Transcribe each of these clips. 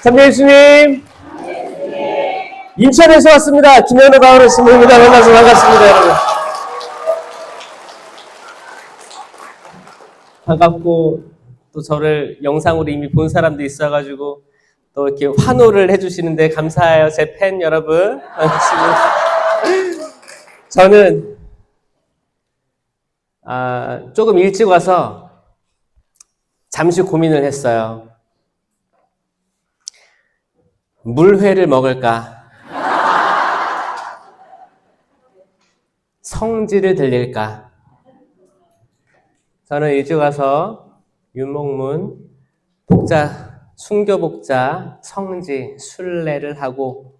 참여 예수님, 인천에서 왔습니다. 김현우 가오를 스님입니다. 만나서 반갑습니다, 여러분. 반갑고, 또 저를 영상으로 이미 본 사람도 있어가지고, 또 이렇게 환호를 해주시는데 감사해요. 제 팬 여러분. 반갑습니다. 저는, 조금 일찍 와서 잠시 고민을 했어요. 물회를 먹을까? 성지를 들릴까? 저는 일찍 와서 윤목문, 순교복자, 성지, 순례를 하고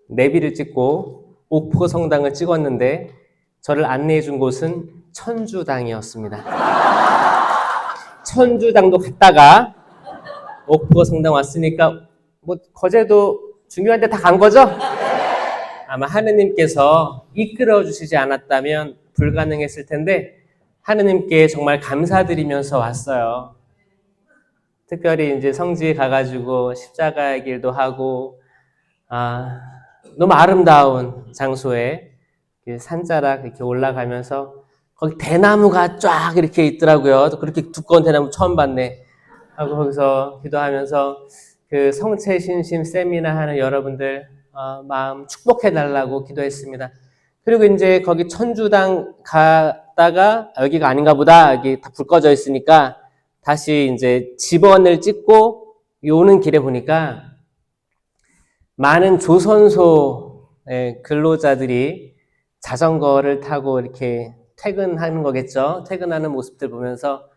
내비를 찍고 옥포 성당을 찍었는데 저를 안내해 준 곳은 천주당이었습니다. 천주당도 갔다가 옥포 성당 왔으니까 뭐 거제도 중요한 데 다 간 거죠? 아마 하느님께서 이끌어 주시지 않았다면 불가능했을 텐데 하느님께 정말 감사드리면서 왔어요. 특별히 이제 성지에 가가지고 십자가의 길도 하고 너무 아름다운 장소에 산자락 이렇게 올라가면서 거기 대나무가 쫙 이렇게 있더라고요. 그렇게 두꺼운 대나무 처음 봤네 하고 거기서 기도하면서 그 성체 신심 세미나 하는 여러분들 마음 축복해달라고 기도했습니다. 그리고 이제 거기 천주당 갔다가 여기가 아닌가 보다, 여기 다 불 꺼져 있으니까 다시 이제 집원을 찍고 오는 길에 보니까 많은 조선소 근로자들이 자전거를 타고 이렇게 퇴근하는 거겠죠. 퇴근하는 모습들 보면서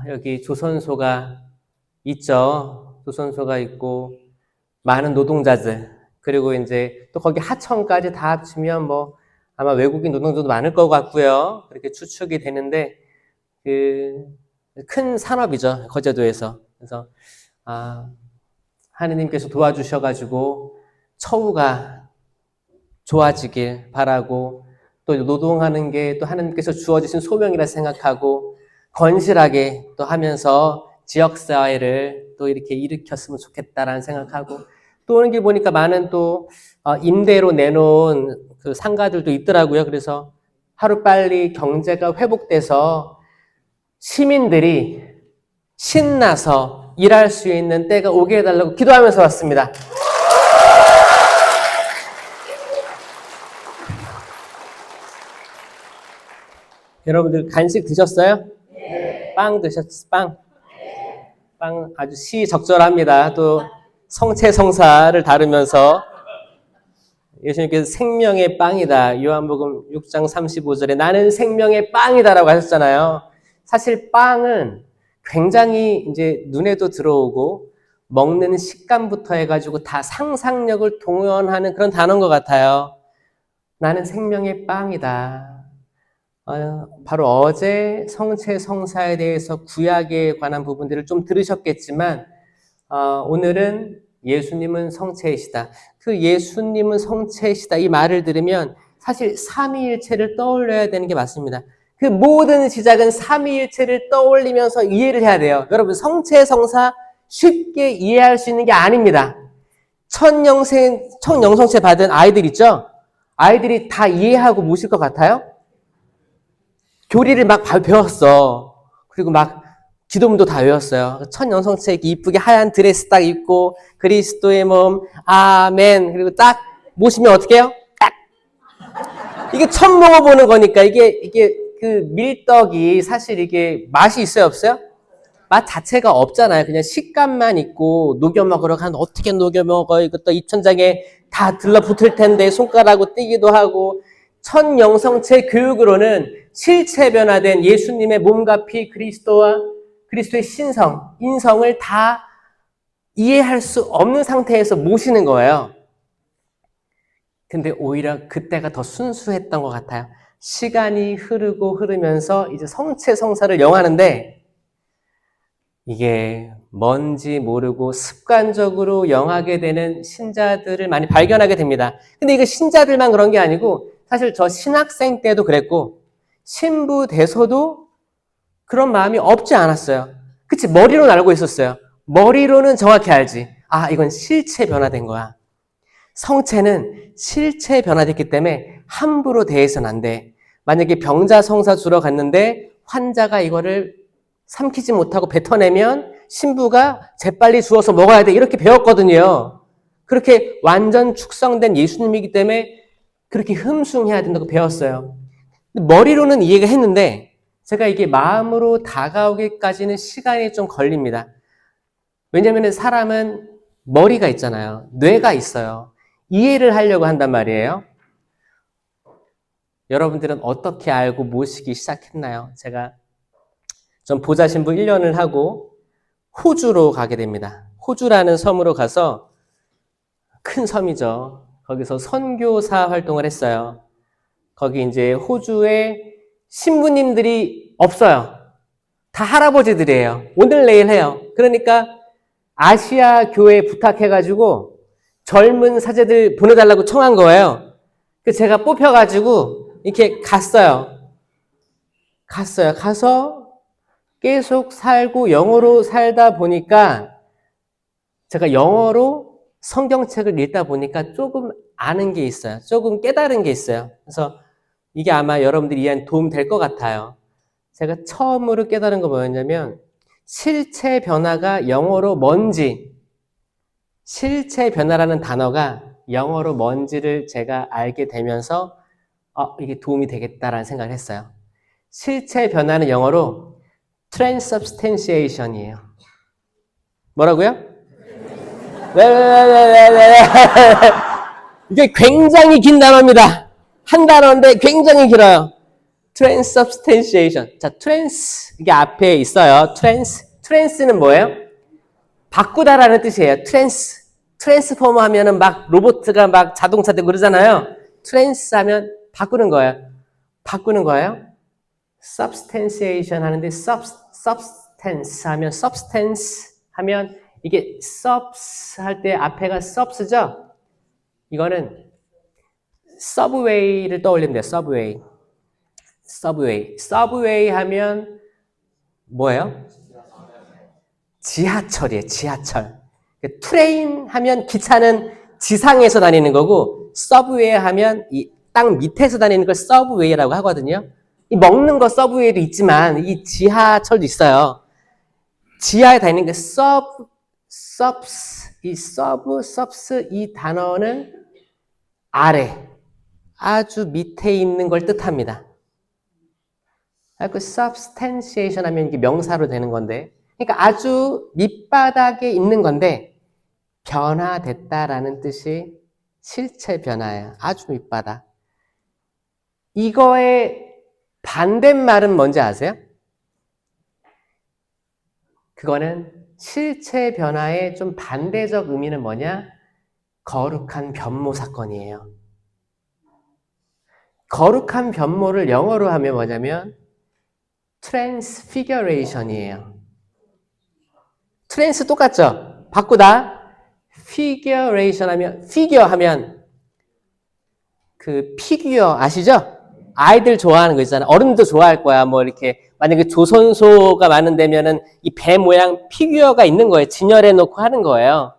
여기 조선소가 있죠. 조선소가 있고 많은 노동자들, 그리고 이제 또 거기 하청까지 다 합치면 뭐 아마 외국인 노동자도 많을 것 같고요. 그렇게 추측이 되는데 큰 산업이죠, 거제도에서. 그래서 하느님께서 도와주셔가지고 처우가 좋아지길 바라고, 또 노동하는 게 또 하느님께서 주어지신 소명이라 생각하고 건실하게 또 하면서 지역사회를 또 이렇게 일으켰으면 좋겠다라는 생각하고, 또 오는 길 보니까 많은 또 임대로 내놓은 그 상가들도 있더라고요. 그래서 하루빨리 경제가 회복돼서 시민들이 신나서 일할 수 있는 때가 오게 해달라고 기도하면서 왔습니다. 여러분들 간식 드셨어요? 네. 빵 드셨어요? 빵 아주 시적절합니다. 또 성체성사를 다루면서 예수님께서 생명의 빵이다, 요한복음 6장 35절에 나는 생명의 빵이다라고 하셨잖아요. 사실 빵은 굉장히 이제 눈에도 들어오고 먹는 식감부터 해가지고 다 상상력을 동원하는 그런 단어인 것 같아요. 나는 생명의 빵이다. 바로 어제 성체성사에 대해서 구약에 관한 부분들을 좀 들으셨겠지만 오늘은 예수님은 성체이시다. 그 예수님은 성체이시다 이 말을 들으면 사실 삼위일체를 떠올려야 되는 게 맞습니다. 그 모든 시작은 삼위일체를 떠올리면서 이해를 해야 돼요. 여러분, 성체성사 쉽게 이해할 수 있는 게 아닙니다. 천영성체 받은 아이들 있죠? 아이들이 다 이해하고 모실 것 같아요? 교리를 막 배웠어. 그리고 막 기도문도 다 외웠어요. 천연성체 이쁘게 하얀 드레스 딱 입고 그리스도의 몸 아멘. 그리고 딱 모시면 어떻게 해요? 딱. 이게 처음 먹어보는 거니까 이게 그 밀떡이 사실 이게 맛이 있어요, 없어요? 맛 자체가 없잖아요. 그냥 식감만 있고 녹여 먹으러 가면 어떻게 녹여 먹어? 이것도 입천장에 다 들러붙을 텐데 손가락으로 띄기도 하고. 천영성체 교육으로는 실체 변화된 예수님의 몸과 피, 그리스도의 신성, 인성을 다 이해할 수 없는 상태에서 모시는 거예요. 근데 오히려 그때가 더 순수했던 것 같아요. 시간이 흐르면서 이제 성체성사를 영하는데 이게 뭔지 모르고 습관적으로 영하게 되는 신자들을 많이 발견하게 됩니다. 근데 이거 신자들만 그런 게 아니고 사실 저 신학생 때도 그랬고 신부 돼서도 그런 마음이 없지 않았어요. 그치? 머리로는 알고 있었어요. 머리로는 정확히 알지. 아, 이건 실체 변화된 거야. 성체는 실체 변화됐기 때문에 함부로 대해서는 안 돼. 만약에 병자 성사 주러 갔는데 환자가 이거를 삼키지 못하고 뱉어내면 신부가 재빨리 주워서 먹어야 돼. 이렇게 배웠거든요. 그렇게 완전 축성된 예수님이기 때문에 그렇게 흠숭해야 된다고 배웠어요. 머리로는 이해가 했는데 제가 이게 마음으로 다가오기까지는 시간이 좀 걸립니다. 왜냐하면 사람은 머리가 있잖아요. 뇌가 있어요. 이해를 하려고 한단 말이에요. 여러분들은 어떻게 알고 모시기 시작했나요? 제가 전 보좌신부 1년을 하고 호주로 가게 됩니다. 호주라는 섬으로 가서 큰 섬이죠. 거기서 선교사 활동을 했어요. 거기 이제 호주에 신부님들이 없어요. 다 할아버지들이에요. 오늘 내일 해요. 그러니까 아시아 교회 부탁해가지고 젊은 사제들 보내달라고 청한 거예요. 그래서 제가 뽑혀가지고 이렇게 갔어요. 가서 계속 살고 영어로 살다 보니까 제가 영어로 성경책을 읽다 보니까 조금 아는 게 있어요. 조금 깨달은 게 있어요. 그래서 이게 아마 여러분들이 이해한 도움 될 것 같아요. 제가 처음으로 깨달은 거 뭐였냐면 실체 변화가 영어로 뭔지, 실체 변화라는 단어가 영어로 뭔지를 제가 알게 되면서 이게 도움이 되겠다라는 생각을 했어요. 실체 변화는 영어로 transubstantiation이에요. 뭐라고요? 이게 굉장히 긴 단어입니다. 한 단어인데 굉장히 길어요. transubstantiation. 자, 이게 앞에 있어요. trans는 뭐예요? 바꾸다라는 뜻이에요. 트랜스포머 하면은 막 로봇가 막 자동차 되고 그러잖아요. 하면 바꾸는 거예요. substantiation 하는데 substance 하면 이게 subs 할 때 앞에가 subs죠? 이거는 subway를 떠올리면 돼요. subway 하면 뭐예요? 지하철이에요. 지하철. 트레인 하면 기차는 지상에서 다니는 거고 서브웨이 하면 이 땅 밑에서 다니는 걸 서브웨이라고 하거든요. 이 먹는 거 서브웨이도 있지만 이 지하철도 있어요. 지하에 다니는 게 subs 이 단어는 아래 아주 밑에 있는 걸 뜻합니다. 그 substantiation 하면 이게 명사로 되는 건데 그러니까 아주 밑바닥에 있는 건데 변화됐다라는 뜻이 실체 변화예요. 아주 밑바닥. 이거의 반대말은 뭔지 아세요? 그거는 실체 변화의 좀 반대적 의미는 뭐냐? 거룩한 변모 사건이에요. 거룩한 변모를 영어로 하면 뭐냐면 transfiguration이에요. 트랜스 똑같죠? 바꾸다. figuration 하면 figure 하면 그 피규어 아시죠? 아이들 좋아하는 거 있잖아요. 어른도 좋아할 거야. 뭐 이렇게 만약에 조선소가 많은 데면은 이 배 모양 피규어가 있는 거예요. 진열해 놓고 하는 거예요.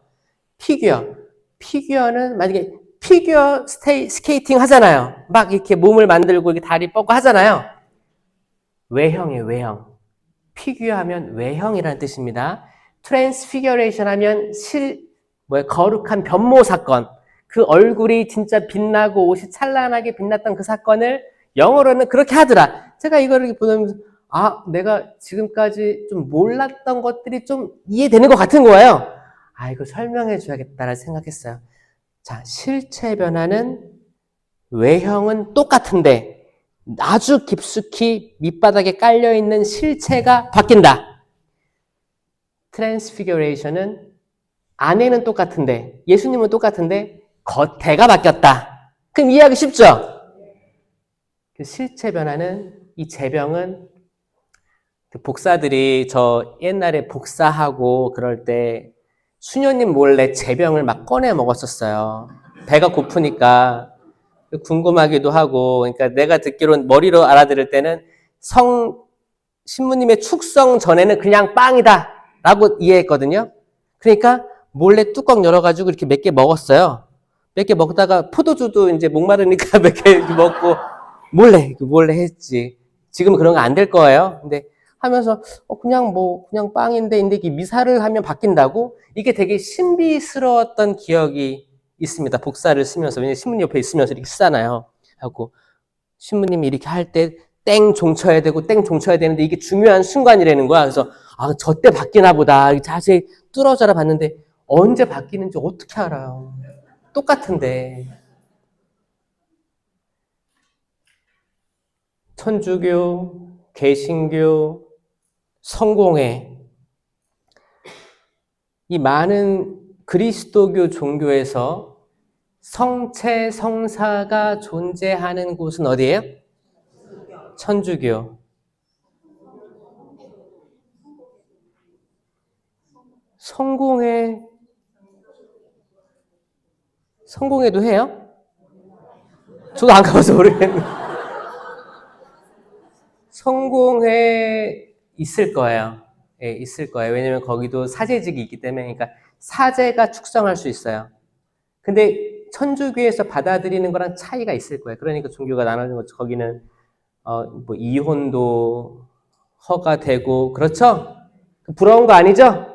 피규어는 만약에 피규어 스케이팅 하잖아요. 막 이렇게 몸을 만들고 이렇게 다리 뻗고 하잖아요. 외형이에요. 외형. 피규어 하면 외형이라는 뜻입니다. 트랜스피규레이션 하면 거룩한 변모 사건. 그 얼굴이 진짜 빛나고 옷이 찬란하게 빛났던 그 사건을 영어로는 그렇게 하더라. 제가 이거를 보면서 내가 지금까지 좀 몰랐던 것들이 좀 이해되는 것 같은 거예요. 이거 설명해 줘야겠다라는 생각했어요. 자, 실체 변화는 외형은 똑같은데 아주 깊숙이 밑바닥에 깔려있는 실체가 바뀐다. 트랜스피규레이션은 안에는 똑같은데 예수님은 똑같은데 겉에가 바뀌었다. 그럼 이해하기 쉽죠? 그 실체 변화는 이 제병은 그 복사들이 저 옛날에 복사하고 그럴 때 수녀님 몰래 제병을 막 꺼내 먹었었어요. 배가 고프니까 궁금하기도 하고 그러니까 내가 듣기로는 머리로 알아들을 때는 신부님의 축성 전에는 그냥 빵이다 라고 이해했거든요. 그러니까 몰래 뚜껑 열어가지고 이렇게 몇 개 먹었어요. 몇 개 먹다가 포도주도 이제 목마르니까 몇 개 먹고 몰래 했지. 지금은 그런 거 안 될 거예요. 근데 하면서 그냥 빵인데 이게 미사를 하면 바뀐다고? 이게 되게 신비스러웠던 기억이 있습니다. 복사를 쓰면서. 왜냐면 신부님 옆에 있으면서 이렇게 쓰잖아요. 하고 신부님이 이렇게 할 때 땡 종 쳐야 되고 땡 종 쳐야 되는데 이게 중요한 순간이라는 거야. 그래서 저때 바뀌나 보다. 자세히 뚫어져라 봤는데 언제 바뀌는지 어떻게 알아요. 똑같은데. 천주교, 개신교, 성공회, 이 많은 그리스도교 종교에서 성체, 성사가 존재하는 곳은 어디예요? 천주교. 성공회도 해요? 저도 안 가봐서 모르겠는데. 성공회 있을 거예요. 예, 있을 거예요. 왜냐면 거기도 사제직이 있기 때문에. 그러니까 사제가 축성할 수 있어요. 근데 천주교에서 받아들이는 거랑 차이가 있을 거예요. 그러니까 종교가 나눠진 거죠. 거기는 뭐 이혼도 허가되고, 그렇죠? 부러운 거 아니죠?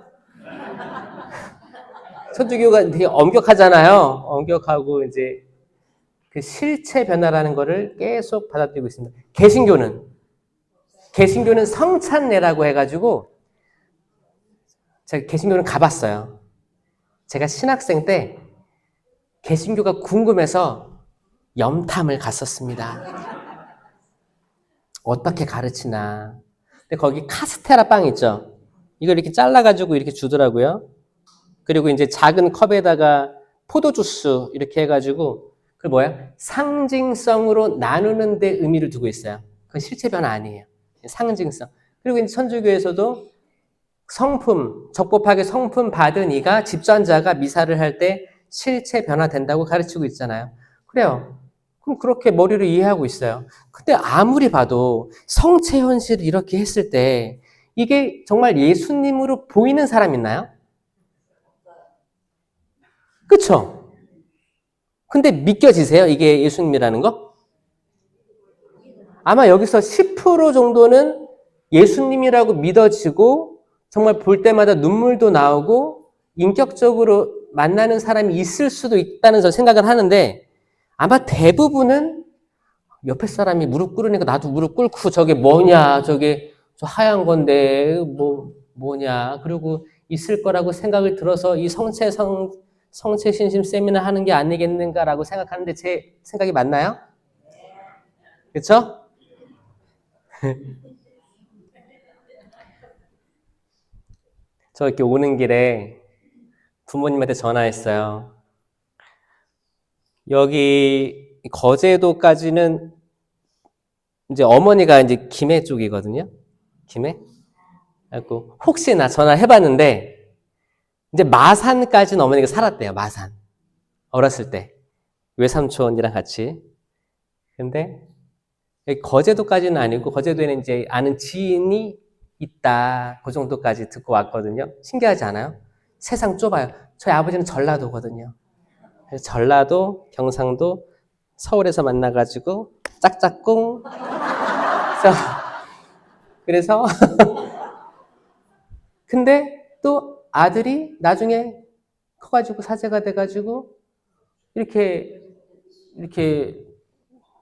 천주교가 되게 엄격하잖아요. 엄격하고 이제 그 실체 변화라는 거를 계속 받아들이고 있습니다. 개신교는 성찬례라고 해가지고, 제가 개신교는 가봤어요. 제가 신학생 때 개신교가 궁금해서 염탐을 갔었습니다. 어떻게 가르치나. 근데 거기 카스테라 빵 있죠? 이걸 이렇게 잘라가지고 이렇게 주더라고요. 그리고 이제 작은 컵에다가 포도주스 이렇게 해가지고, 그 뭐야? 상징성으로 나누는 데 의미를 두고 있어요. 그건 실체 변화 아니에요. 상징성. 그리고 이제 천주교에서도 적법하게 성품 받은 이가 집전자가 미사를 할 때 실체 변화된다고 가르치고 있잖아요. 그래요. 그럼 그렇게 머리로 이해하고 있어요. 근데 아무리 봐도 성체 현실을 이렇게 했을 때 이게 정말 예수님으로 보이는 사람 있나요? 그쵸? 근데 믿겨지세요? 이게 예수님이라는 거? 아마 여기서 10% 정도는 예수님이라고 믿어지고 정말 볼 때마다 눈물도 나오고 인격적으로 만나는 사람이 있을 수도 있다는 저 생각을 하는데, 아마 대부분은 옆에 사람이 무릎 꿇으니까 나도 무릎 꿇고 저게 뭐냐, 저게 저 하얀 건데 뭐냐, 그리고 있을 거라고 생각을 들어서 이 성체 신심 세미나 하는 게 아니겠는가라고 생각하는데 제 생각이 맞나요? 그렇죠? 저 이렇게 오는 길에 부모님한테 전화했어요. 여기 거제도까지는 이제 어머니가 이제 김해 쪽이거든요. 김해. 그래서 혹시나 전화해봤는데 이제 마산까지는 어머니가 살았대요. 마산. 어렸을 때. 외삼촌이랑 같이. 근데 거제도까지는 아니고 거제도에는 이제 아는 지인이 있다. 그 정도까지 듣고 왔거든요. 신기하지 않아요? 세상 좁아요. 저희 아버지는 전라도거든요. 그래서 전라도, 경상도, 서울에서 만나가지고 짝짝꿍. 그래서 근데 또 아들이 나중에 커가지고 사제가 돼가지고 이렇게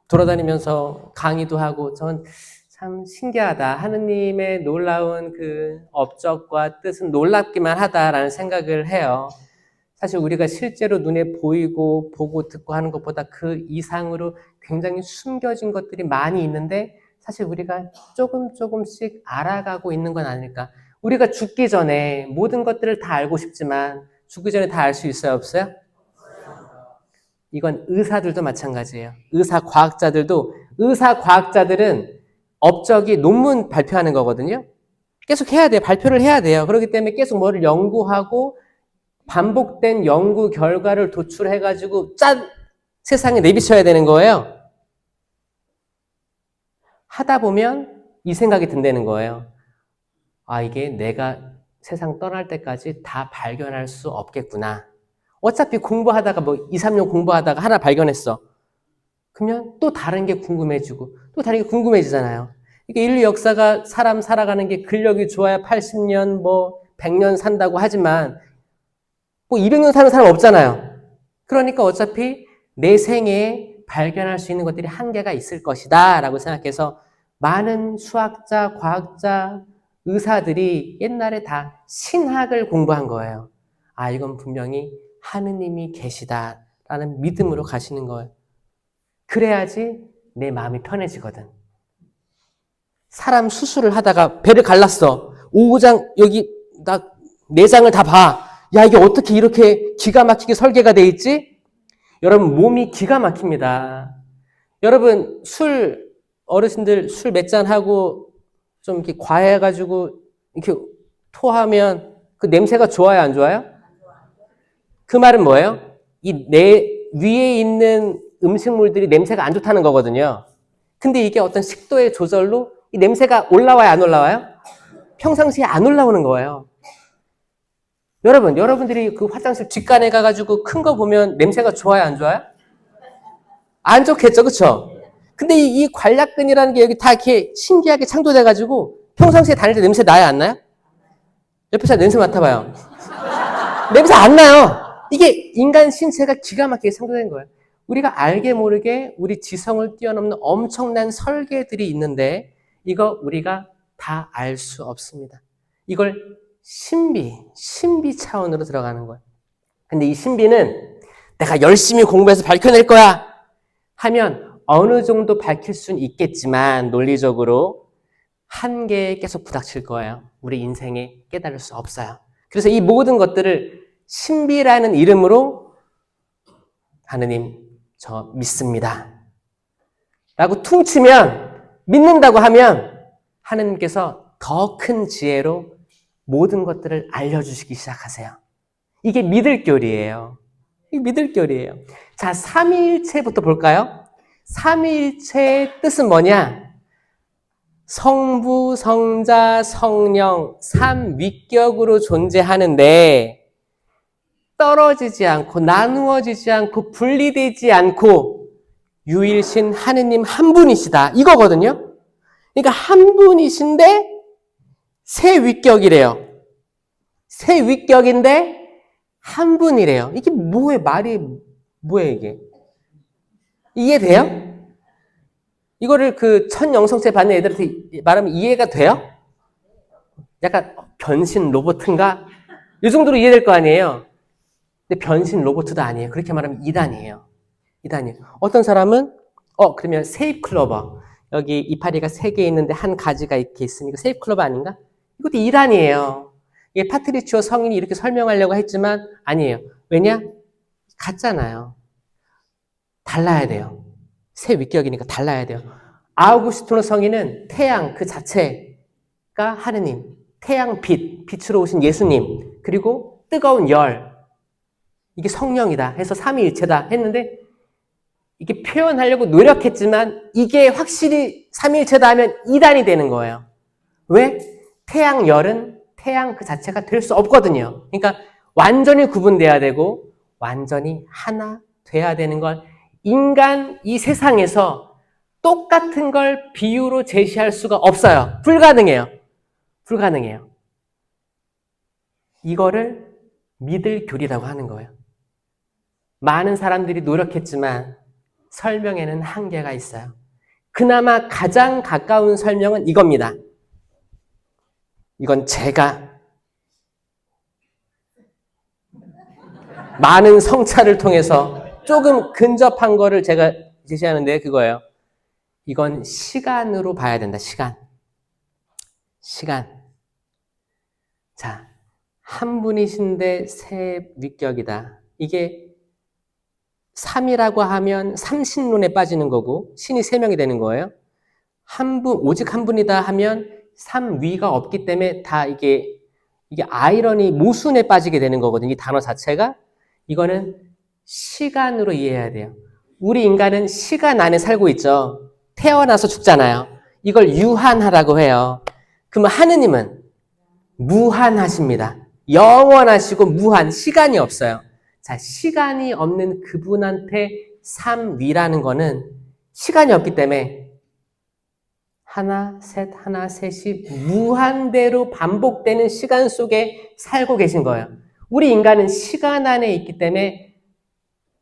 돌아다니면서 강의도 하고, 전 참 신기하다. 하느님의 놀라운 그 업적과 뜻은 놀랍기만 하다라는 생각을 해요. 사실 우리가 실제로 눈에 보이고 보고 듣고 하는 것보다 그 이상으로 굉장히 숨겨진 것들이 많이 있는데 사실 우리가 조금씩 알아가고 있는 건 아닐까. 우리가 죽기 전에 모든 것들을 다 알고 싶지만 죽기 전에 다 알 수 있어요, 없어요? 이건 의사들도 마찬가지예요. 의사과학자들은 업적이 논문 발표하는 거거든요. 계속 해야 돼요. 발표를 해야 돼요. 그렇기 때문에 계속 뭐를 연구하고 반복된 연구 결과를 도출해가지고 세상에 내비쳐야 되는 거예요. 하다 보면 이 생각이 든다는 거예요. 이게 내가 세상 떠날 때까지 다 발견할 수 없겠구나. 어차피 공부하다가 뭐 2, 3년 공부하다가 하나 발견했어. 그러면 또 다른 게 궁금해지고 또 다른 게 궁금해지잖아요. 그러니까 인류 역사가 사람 살아가는 게 근력이 좋아야 80년 뭐 100년 산다고 하지만 뭐 200년 사는 사람 없잖아요. 그러니까 어차피 내 생애에 발견할 수 있는 것들이 한계가 있을 것이다 라고 생각해서 많은 수학자, 과학자, 의사들이 옛날에 다 신학을 공부한 거예요. 아, 이건 분명히 하느님이 계시다라는 믿음으로 가시는 거예요. 그래야지 내 마음이 편해지거든. 사람 수술을 하다가 배를 갈랐어. 5장 여기 나 내장을 다 봐. 야, 이게 어떻게 이렇게 기가 막히게 설계가 돼 있지? 여러분, 몸이 기가 막힙니다. 여러분, 어르신들 술 몇 잔 하고 좀 이렇게 과해가지고 이렇게 토하면 그 냄새가 좋아요, 안 좋아요? 그 말은 뭐예요? 이 내 위에 있는 음식물들이 냄새가 안 좋다는 거거든요. 근데 이게 어떤 식도의 조절로 이 냄새가 올라와요, 안 올라와요? 평상시에 안 올라오는 거예요. 여러분들이 그 화장실 뒷간에 가가지고 큰 거 보면 냄새가 좋아요, 안 좋아요? 안 좋겠죠, 그쵸? 근데 이 관략근이라는 게 여기 다 이렇게 신기하게 창조돼가지고 평상시에 다닐 때 냄새 나요, 안 나요? 옆에 사람 냄새 맡아봐요. 냄새 안 나요. 이게 인간 신체가 기가 막히게 창조된 거예요. 우리가 알게 모르게 우리 지성을 뛰어넘는 엄청난 설계들이 있는데 이거 우리가 다 알 수 없습니다. 이걸 신비 차원으로 들어가는 거예요. 근데 이 신비는 내가 열심히 공부해서 밝혀낼 거야 하면 어느 정도 밝힐 수는 있겠지만 논리적으로 한계에 계속 부닥칠 거예요. 우리 인생에 깨달을 수 없어요. 그래서 이 모든 것들을 신비라는 이름으로 하느님 저 믿습니다 라고 퉁치면 믿는다고 하면 하느님께서 더 큰 지혜로 모든 것들을 알려주시기 시작하세요. 이게 믿을결이에요. 이게 믿을결이에요. 자, 삼위일체부터 볼까요? 삼위일체의 뜻은 뭐냐? 성부, 성자, 성령, 삼위격으로 존재하는데 떨어지지 않고 나누어지지 않고 분리되지 않고 유일신 하느님 한 분이시다. 이거거든요. 그러니까 한 분이신데 세 위격이래요. 세 위격인데 한 분이래요. 이게 말이 뭐예요, 이게? 이해돼요? 이거를 그 천영성체 받는 애들한테 말하면 이해가 돼요? 약간 변신 로봇인가? 이 정도로 이해될 거 아니에요? 근데 변신 로봇도 아니에요. 그렇게 말하면 이단이에요. 이단이에요. 어떤 사람은 그러면 세잎클로버. 여기 이파리가 3개 있는데 한 가지가 이렇게 있으니까 세잎클로버 아닌가? 이것도 이단이에요. 이게 파트리치오 성인이 이렇게 설명하려고 했지만 아니에요. 왜냐? 같잖아요. 달라야 돼요. 세 위격이니까 달라야 돼요. 아우구스티노 성인은 태양 그 자체가 하느님, 태양 빛으로 오신 예수님, 그리고 뜨거운 열, 이게 성령이다 해서 삼위일체다 했는데 이게 표현하려고 노력했지만 이게 확실히 삼위일체다 하면 이단이 되는 거예요. 왜? 태양 열은 태양 그 자체가 될 수 없거든요. 그러니까 완전히 구분돼야 되고 완전히 하나 돼야 되는 걸 인간 이 세상에서 똑같은 걸 비유로 제시할 수가 없어요. 불가능해요. 불가능해요. 이거를 믿을 교리라고 하는 거예요. 많은 사람들이 노력했지만 설명에는 한계가 있어요. 그나마 가장 가까운 설명은 이겁니다. 이건 제가 많은 성찰을 통해서 조금 근접한 거를 제가 제시하는데 그거예요. 이건 시간으로 봐야 된다. 시간. 자, 한 분이신데 세 위격이다. 이게 3이라고 하면 삼신론에 빠지는 거고 신이 3명이 되는 거예요. 오직 한 분이다 하면 3위가 없기 때문에 다 이게 아이러니 모순에 빠지게 되는 거거든요. 이 단어 자체가. 이거는 시간으로 이해해야 돼요. 우리 인간은 시간 안에 살고 있죠. 태어나서 죽잖아요. 이걸 유한하라고 해요. 그러면 하느님은 무한하십니다. 영원하시고 무한, 시간이 없어요. 자, 시간이 없는 그분한테 삼위라는 거는 시간이 없기 때문에 하나, 셋이 무한대로 반복되는 시간 속에 살고 계신 거예요. 우리 인간은 시간 안에 있기 때문에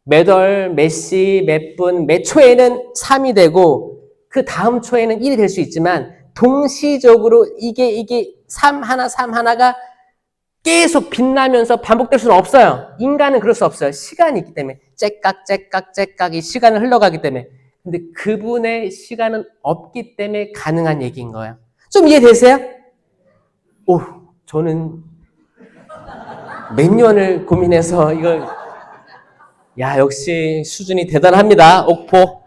몇 월, 몇 시, 몇 분, 몇 초에는 3이 되고 그 다음 초에는 1이 될 수 있지만 동시적으로 이게 3 하나가 계속 빛나면서 반복될 수는 없어요. 인간은 그럴 수 없어요. 시간이 있기 때문에 째깍 이 시간을 흘러가기 때문에. 근데 그분의 시간은 없기 때문에 가능한 얘기인 거예요. 좀 이해되세요? 오, 저는 몇 년을 고민해서 이걸 야, 역시 수준이 대단합니다. 옥포.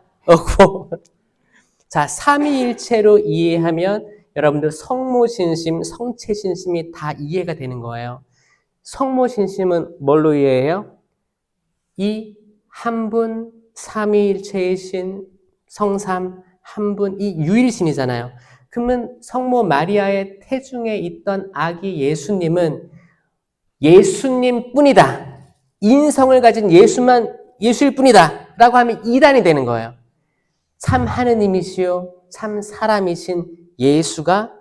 자, 삼위일체로 이해하면 여러분들 성모신심, 성체신심이 다 이해가 되는 거예요. 성모신심은 뭘로 이해해요? 이 한 분, 삼위일체이신 성삼, 한 분, 이 유일신이잖아요. 그러면 성모 마리아의 태중에 있던 아기 예수님은 예수님 뿐이다. 인성을 가진 예수일 뿐이다. 라고 하면 이단이 되는 거예요. 참 하느님이시요, 참 사람이신 예수가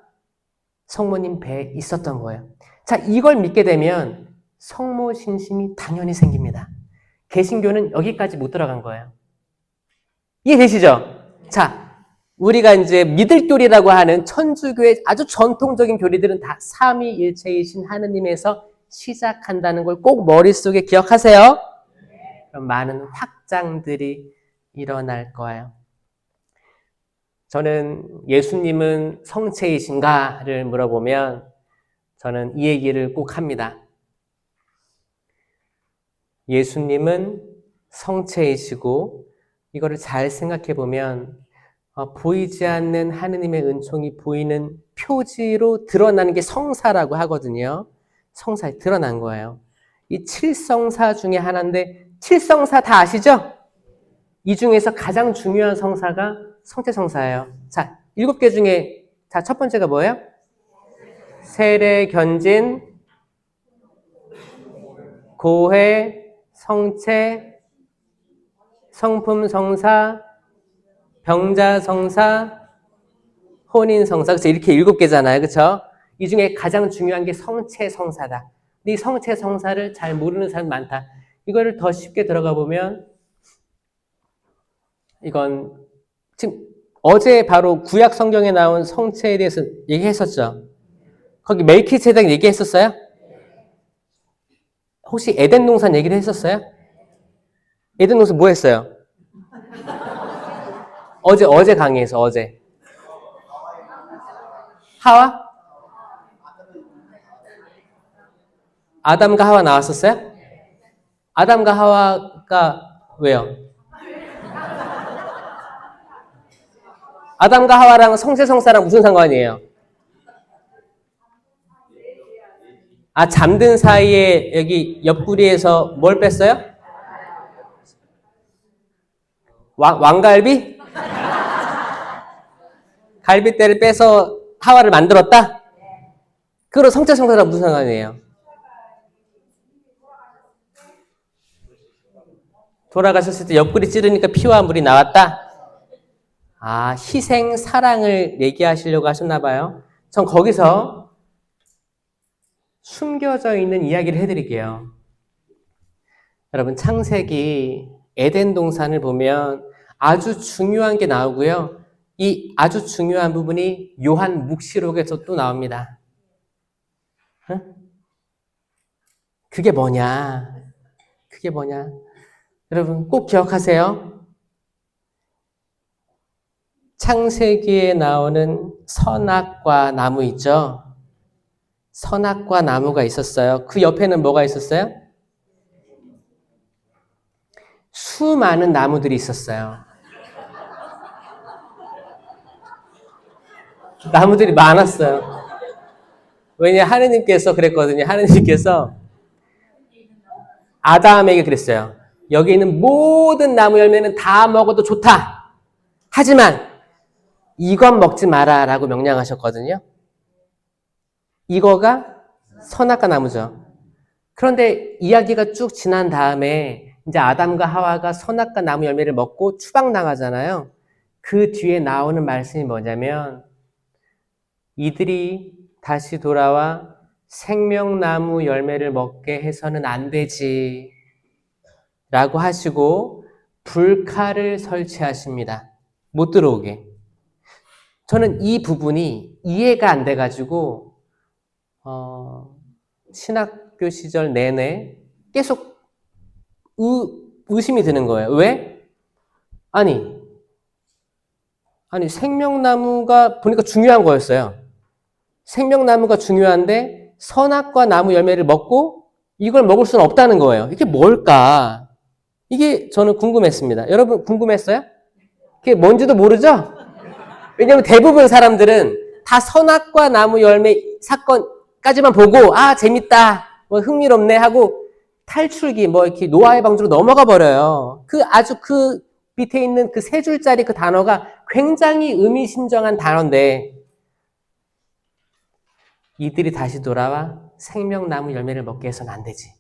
성모님 배에 있었던 거예요. 자, 이걸 믿게 되면 성모신심이 당연히 생깁니다. 개신교는 여기까지 못 들어간 거예요. 이해되시죠? 자, 우리가 이제 믿을 교리라고 하는 천주교의 아주 전통적인 교리들은 다 삼위일체이신 하느님에서 시작한다는 걸 꼭 머릿속에 기억하세요. 그럼 많은 확장들이 일어날 거예요. 저는 예수님은 성체이신가를 물어보면 저는 이 얘기를 꼭 합니다. 예수님은 성체이시고 이거를 잘 생각해 보면 보이지 않는 하느님의 은총이 보이는 표지로 드러나는 게 성사라고 하거든요. 성사에 드러난 거예요. 이 칠성사 중에 하나인데 칠성사 다 아시죠? 이 중에서 가장 중요한 성사가 성체성사예요. 자, 7개 중에 자, 첫 번째가 뭐예요? 세례, 견진, 고회, 성체, 성품, 성사, 병자, 성사, 혼인, 성사. 그래서 이렇게 7개잖아요. 그렇죠? 이 중에 가장 중요한 게 성체, 성사다. 근데 이 성체, 성사를 잘 모르는 사람 많다. 이거를 더 쉽게 들어가 보면 이건 지금 어제 바로 구약 성경에 나온 성체에 대해서 얘기했었죠. 거기 멜키세덱 얘기했었어요? 혹시 에덴 동산 얘기를 했었어요? 에덴 동산 뭐 했어요? 어제 강의에서 어제. 하와? 아담과 하와 나왔었어요? 아담과 하와가 왜요? 아담과 하와랑 성체성사랑 무슨 상관이에요? 아, 잠든 사이에 여기 옆구리에서 뭘 뺐어요? 왕갈비? 갈비뼈를 빼서 하와를 만들었다? 그럼 성체성사랑 무슨 상관이에요? 돌아가셨을 때 옆구리 찌르니까 피와 물이 나왔다? 아, 희생, 사랑을 얘기하시려고 하셨나 봐요. 전 거기서 숨겨져 있는 이야기를 해드릴게요. 여러분, 창세기 에덴 동산을 보면 아주 중요한 게 나오고요. 이 아주 중요한 부분이 요한 묵시록에서 또 나옵니다. 응? 그게 뭐냐? 여러분, 꼭 기억하세요. 창세기에 나오는 선악과 나무 있죠? 선악과 나무가 있었어요. 그 옆에는 뭐가 있었어요? 수많은 나무들이 있었어요. 나무들이 많았어요. 왜냐, 하느님께서 그랬거든요. 하느님께서 아담에게 그랬어요. 여기 있는 모든 나무 열매는 다 먹어도 좋다. 하지만 이건 먹지 마라 라고 명령하셨거든요. 이거가 선악과 나무죠. 그런데 이야기가 쭉 지난 다음에 이제 아담과 하와가 선악과 나무 열매를 먹고 추방당하잖아요. 그 뒤에 나오는 말씀이 뭐냐면 이들이 다시 돌아와 생명나무 열매를 먹게 해서는 안 되지 라고 하시고 불칼을 설치하십니다. 못 들어오게. 저는 이 부분이 이해가 안 돼가지고 신학교 시절 내내 계속 의심이 드는 거예요. 왜? 아니 생명나무가 보니까 중요한 거였어요. 생명나무가 중요한데 선악과 나무 열매를 먹고 이걸 먹을 수는 없다는 거예요. 이게 뭘까? 이게 저는 궁금했습니다. 여러분 궁금했어요? 그게 뭔지도 모르죠? 왜냐하면 대부분 사람들은 다 선악과 나무 열매 사건까지만 보고 재밌다, 뭐 흥미롭네 하고 탈출기 뭐 이렇게 노아의 방주로 넘어가 버려요. 그 밑에 있는 그 세 줄짜리 그 단어가 굉장히 의미심장한 단어인데 이들이 다시 돌아와 생명나무 열매를 먹게 해서는 안 되지.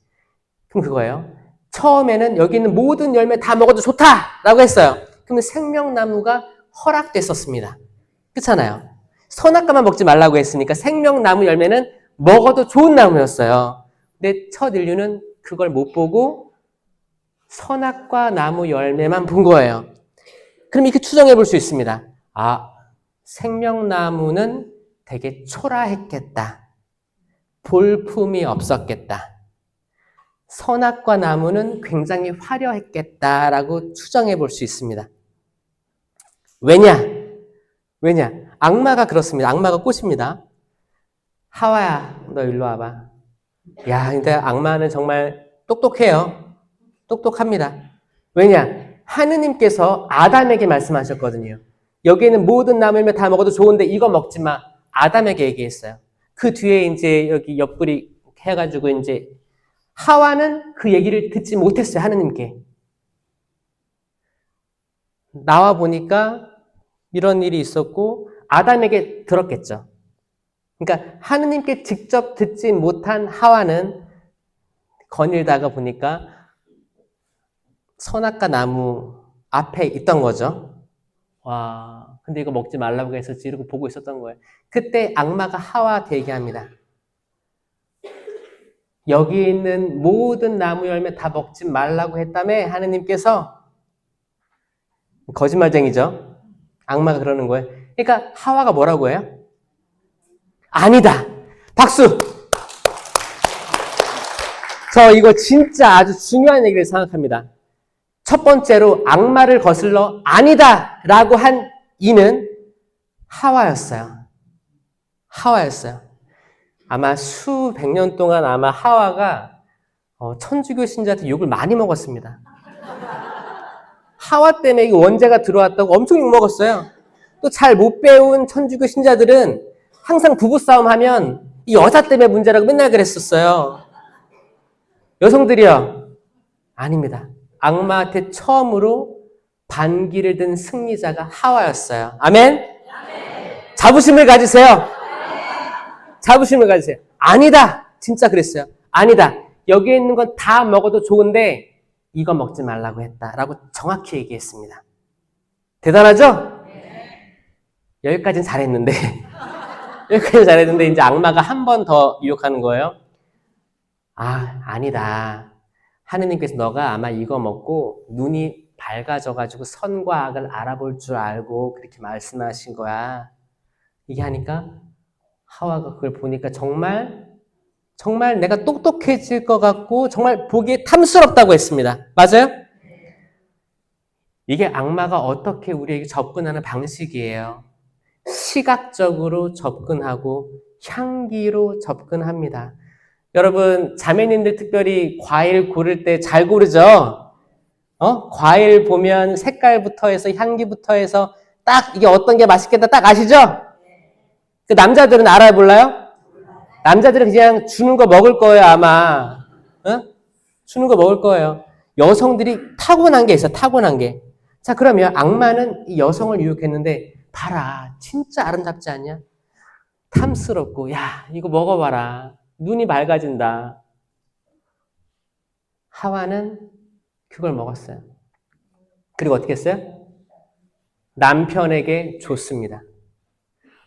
그럼 그거예요. 처음에는 여기 있는 모든 열매 다 먹어도 좋다라고 했어요. 그러면 생명나무가 허락됐었습니다. 그렇잖아요. 선악과만 먹지 말라고 했으니까 생명나무 열매는 먹어도 좋은 나무였어요. 근데 첫 인류는 그걸 못 보고 선악과 나무 열매만 본 거예요. 그럼 이렇게 추정해 볼 수 있습니다. 생명나무는 되게 초라했겠다. 볼품이 없었겠다. 선악과 나무는 굉장히 화려했겠다라고 추정해 볼 수 있습니다. 왜냐? 악마가 그렇습니다. 악마가 꼬십니다. 하와야, 너 일로 와봐. 야, 근데 악마는 정말 똑똑해요. 똑똑합니다. 왜냐? 하느님께서 아담에게 말씀하셨거든요. 여기에는 모든 나무 열매 다 먹어도 좋은데 이거 먹지 마. 아담에게 얘기했어요. 그 뒤에 이제 여기 옆구리 해가지고 이제 하와는 그 얘기를 듣지 못했어요. 하느님께. 나와 보니까 이런 일이 있었고 아담에게 들었겠죠. 그러니까 하느님께 직접 듣지 못한 하와는 거닐다가 보니까 선악과 나무 앞에 있던 거죠. 와, 근데 이거 먹지 말라고 했었지 이러고 보고 있었던 거예요. 그때 악마가 하와한테 얘기합니다. 여기 있는 모든 나무 열매 다 먹지 말라고 했다며 하느님께서. 거짓말쟁이죠. 악마가 그러는 거예요. 그러니까 하와가 뭐라고 해요? 아니다. 박수. 저 이거 진짜 아주 중요한 얘기를 생각합니다. 첫 번째로 악마를 거슬러 아니다 라고 한 이는 하와였어요. 아마 수백 년 동안 아마 하와가 천주교 신자한테 욕을 많이 먹었습니다. 하와 때문에 이 원죄가 들어왔다고 엄청 욕먹었어요. 또 잘 못 배운 천주교 신자들은 항상 부부싸움 하면 이 여자 때문에 문제라고 맨날 그랬었어요. 여성들이요. 아닙니다. 악마한테 처음으로 반기를 든 승리자가 하와였어요. 아멘? 자부심을 가지세요. 자부심을 가지세요. 아니다. 진짜 그랬어요. 아니다. 여기에 있는 건 다 먹어도 좋은데 이거 먹지 말라고 했다라고 정확히 얘기했습니다. 대단하죠? 여기까지는 잘했는데 이제 악마가 한 번 더 유혹하는 거예요. 아니다. 하느님께서 너가 아마 이거 먹고 눈이 밝아져가지고 선과 악을 알아볼 줄 알고 그렇게 말씀하신 거야. 이게 하니까 하와가 그걸 보니까 정말 내가 똑똑해질 것 같고 정말 보기에 탐스럽다고 했습니다. 맞아요? 이게 악마가 어떻게 우리에게 접근하는 방식이에요. 시각적으로 접근하고 향기로 접근합니다. 여러분 자매님들 특별히 과일 고를 때 잘 고르죠? 과일 보면 색깔부터 해서 향기부터 해서 딱 이게 어떤 게 맛있겠다 딱 아시죠? 그 남자들은 알아요, 몰라요? 남자들은 그냥 주는 거 먹을 거예요, 아마. 주는 거 먹을 거예요. 여성들이 타고난 게 있어요, 타고난 게. 자, 그러면 악마는 이 여성을 유혹했는데, 봐라, 진짜 아름답지 않냐? 탐스럽고, 야, 이거 먹어봐라. 눈이 맑아진다. 하와는 그걸 먹었어요. 그리고 어떻게 했어요? 남편에게 줬습니다.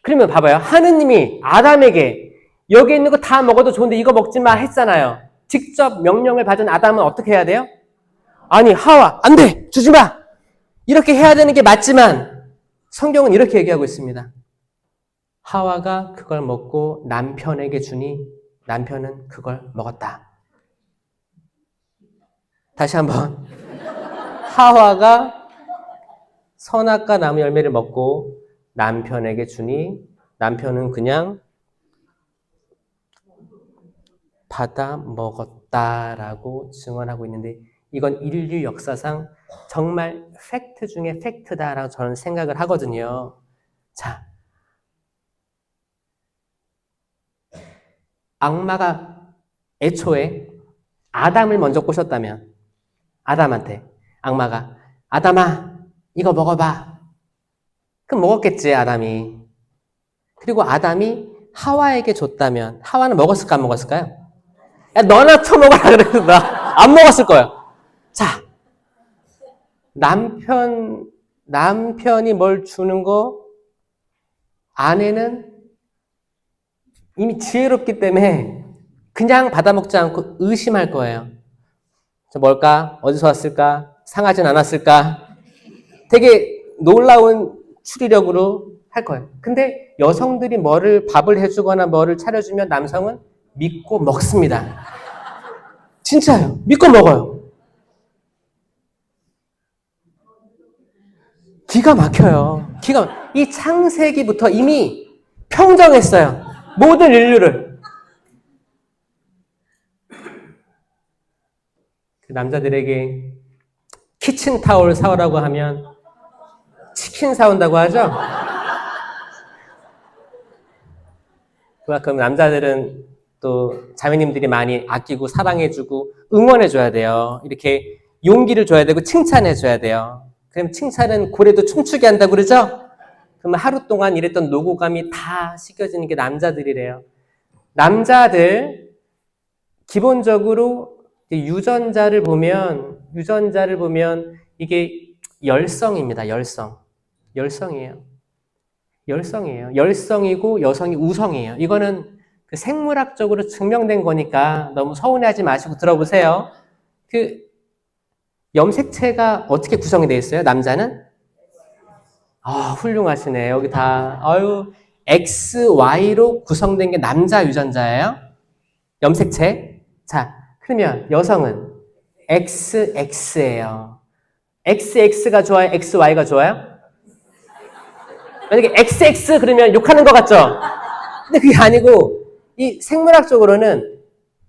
그러면 봐봐요. 하느님이 아담에게 여기 있는 거 다 먹어도 좋은데 이거 먹지 마 했잖아요. 직접 명령을 받은 아담은 어떻게 해야 돼요? 아니, 하와, 안 돼! 주지 마! 이렇게 해야 되는 게 맞지만 성경은 이렇게 얘기하고 있습니다. 하와가 그걸 먹고 남편에게 주니 남편은 그걸 먹었다. 다시 한번. 하와가 선악과 나무 열매를 먹고 남편에게 주니 남편은 그냥 받아 먹었다라고 증언하고 있는데 이건 인류 역사상 정말 팩트 중에 팩트다라고 저는 생각을 하거든요. 자, 악마가 애초에 아담을 먼저 꼬셨다면 아담한테 악마가 아담아 이거 먹어봐. 그럼 먹었겠지 아담이. 그리고 아담이 하와에게 줬다면 하와는 먹었을까 안 먹었을까요? 야 너나 처먹어라 그래서 나 안 먹었을 거예요. 자, 남편이 뭘 주는 거 아내는 이미 지혜롭기 때문에 그냥 받아먹지 않고 의심할 거예요. 뭘까? 어디서 왔을까? 상하진 않았을까? 되게 놀라운 추리력으로 할 거예요. 근데 여성들이 밥을 해주거나 뭐를 차려주면 남성은 믿고 먹습니다. 진짜요. 믿고 먹어요. 기가 막혀요. 이 창세기부터 이미 평정했어요. 모든 인류를. 그 남자들에게 키친타올 사오라고 하면 치킨 사온다고 하죠? 그만큼 남자들은 또 자매님들이 많이 아끼고 사랑해주고 응원해줘야 돼요. 이렇게 용기를 줘야 되고 칭찬해줘야 돼요. 그럼 칭찬은 고래도 춤추게 한다고 그러죠? 그러면 하루 동안 이랬던 노고감이 다 씻겨지는 게 남자들이래요. 남자들 기본적으로 유전자를 보면 이게 열성입니다. 열성이에요. 열성이고 여성이 우성이에요. 이거는 그 생물학적으로 증명된 거니까 너무 서운해하지 마시고 들어보세요. 그 염색체가 어떻게 구성이 되어 있어요? 남자는? 아, 훌륭하시네. 여기 다 XY로 구성된 게 남자 유전자예요. 염색체. 자, 그러면 여성은 XX예요. XX가 좋아요? XY가 좋아요? 만약에 XX 그러면 욕하는 것 같죠? 근데 그게 아니고 이 생물학적으로는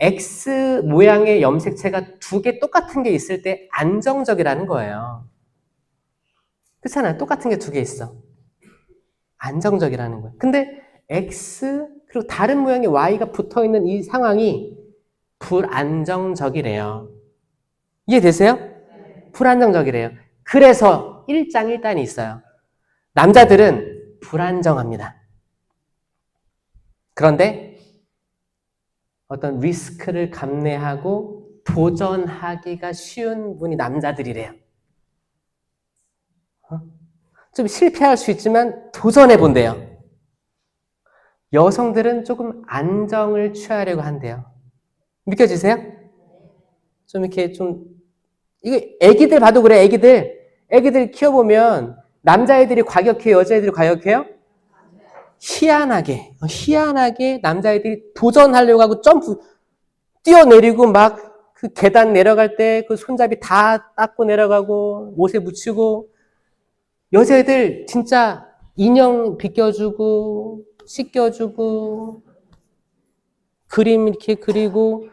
X 모양의 염색체가 두 개 똑같은 게 있을 때 안정적이라는 거예요. 그렇잖아요. 똑같은 게 두 개 있어. 안정적이라는 거예요. 근데 X 그리고 다른 모양의 Y가 붙어있는 이 상황이 불안정적이래요. 이해되세요? 불안정적이래요. 그래서 일장일단이 있어요. 남자들은 불안정합니다. 그런데 어떤 리스크를 감내하고 도전하기가 쉬운 분이 남자들이래요. 좀 실패할 수 있지만 도전해 본대요. 여성들은 조금 안정을 취하려고 한대요. 믿겨지세요? 좀 이렇게 이게 애기들 봐도 그래, 애기들 키워보면 남자애들이 과격해요, 여자애들이 과격해요? 희한하게 남자애들이 도전하려고 하고 뛰어내리고 막 그 계단 내려갈 때 그 손잡이 다 닦고 내려가고 옷에 묻히고 여자애들 진짜 인형 빗겨주고 씻겨주고 그림 이렇게 그리고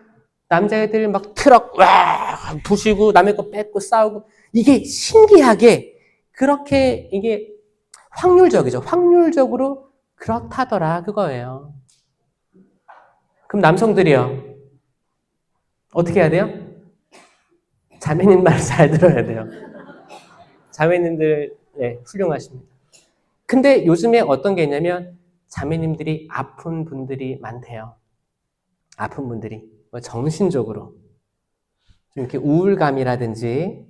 남자애들 막 트럭 와 부시고 남의 거 뺏고 싸우고 이게 신기하게 그렇게 이게 확률적이죠. 확률적으로 그렇다더라 그거예요. 그럼 남성들이요. 어떻게 해야 돼요? 자매님 말 잘 들어야 돼요. 자매님들 네, 훌륭하십니다. 근데 요즘에 어떤 게 있냐면 자매님들이 아픈 분들이 많대요. 아픈 분들이 뭐 정신적으로 좀 이렇게 우울감이라든지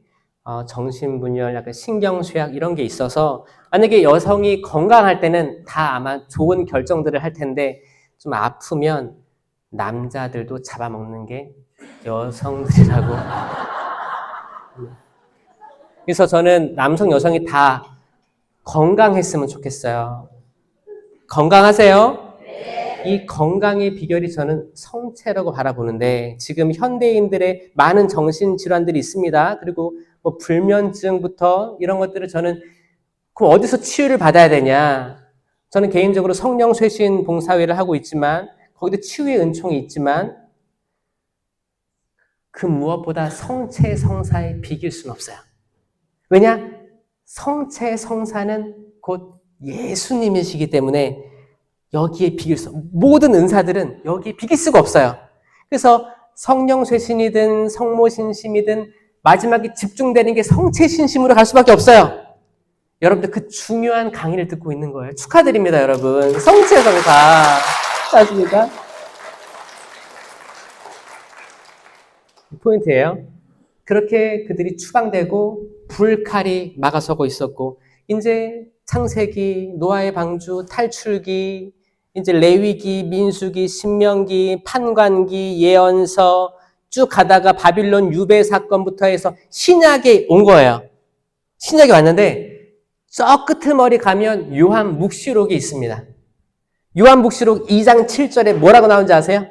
정신분열, 약간 신경쇠약 이런 게 있어서 만약에 여성이 건강할 때는 다 아마 좋은 결정들을 할 텐데 좀 아프면 남자들도 잡아먹는 게 여성들이라고. 그래서 저는 남성, 여성이 다 건강했으면 좋겠어요. 건강하세요? 이 건강의 비결이 저는 성체라고 바라보는데 지금 현대인들의 많은 정신질환들이 있습니다. 그리고 뭐 불면증부터 이런 것들을 저는 그럼 어디서 치유를 받아야 되냐? 저는 개인적으로 성령쇄신 봉사회를 하고 있지만 거기도 치유의 은총이 있지만 그 무엇보다 성체 성사에 비길 수는 없어요. 왜냐? 성체 성사는 곧 예수님이시기 때문에 여기에 비길 수, 모든 은사들은 여기에 비길 수가 없어요. 그래서 성령쇄신이든 성모신심이든 마지막에 집중되는 게 성체신심으로 갈 수밖에 없어요. 여러분들 그 중요한 강의를 듣고 있는 거예요. 축하드립니다, 여러분. 성체성사. 맞습니까? 포인트예요. 그렇게 그들이 추방되고 불칼이 막아서고 있었고 이제 창세기, 노아의 방주, 탈출기, 이제 레위기, 민수기, 신명기, 판관기, 예언서 쭉 가다가 바빌론 유배 사건부터 해서 신약에 온 거예요. 신약에 왔는데 저 끄트머리 가면 요한묵시록이 있습니다. 요한묵시록 2장 7절에 뭐라고 나오는지 아세요?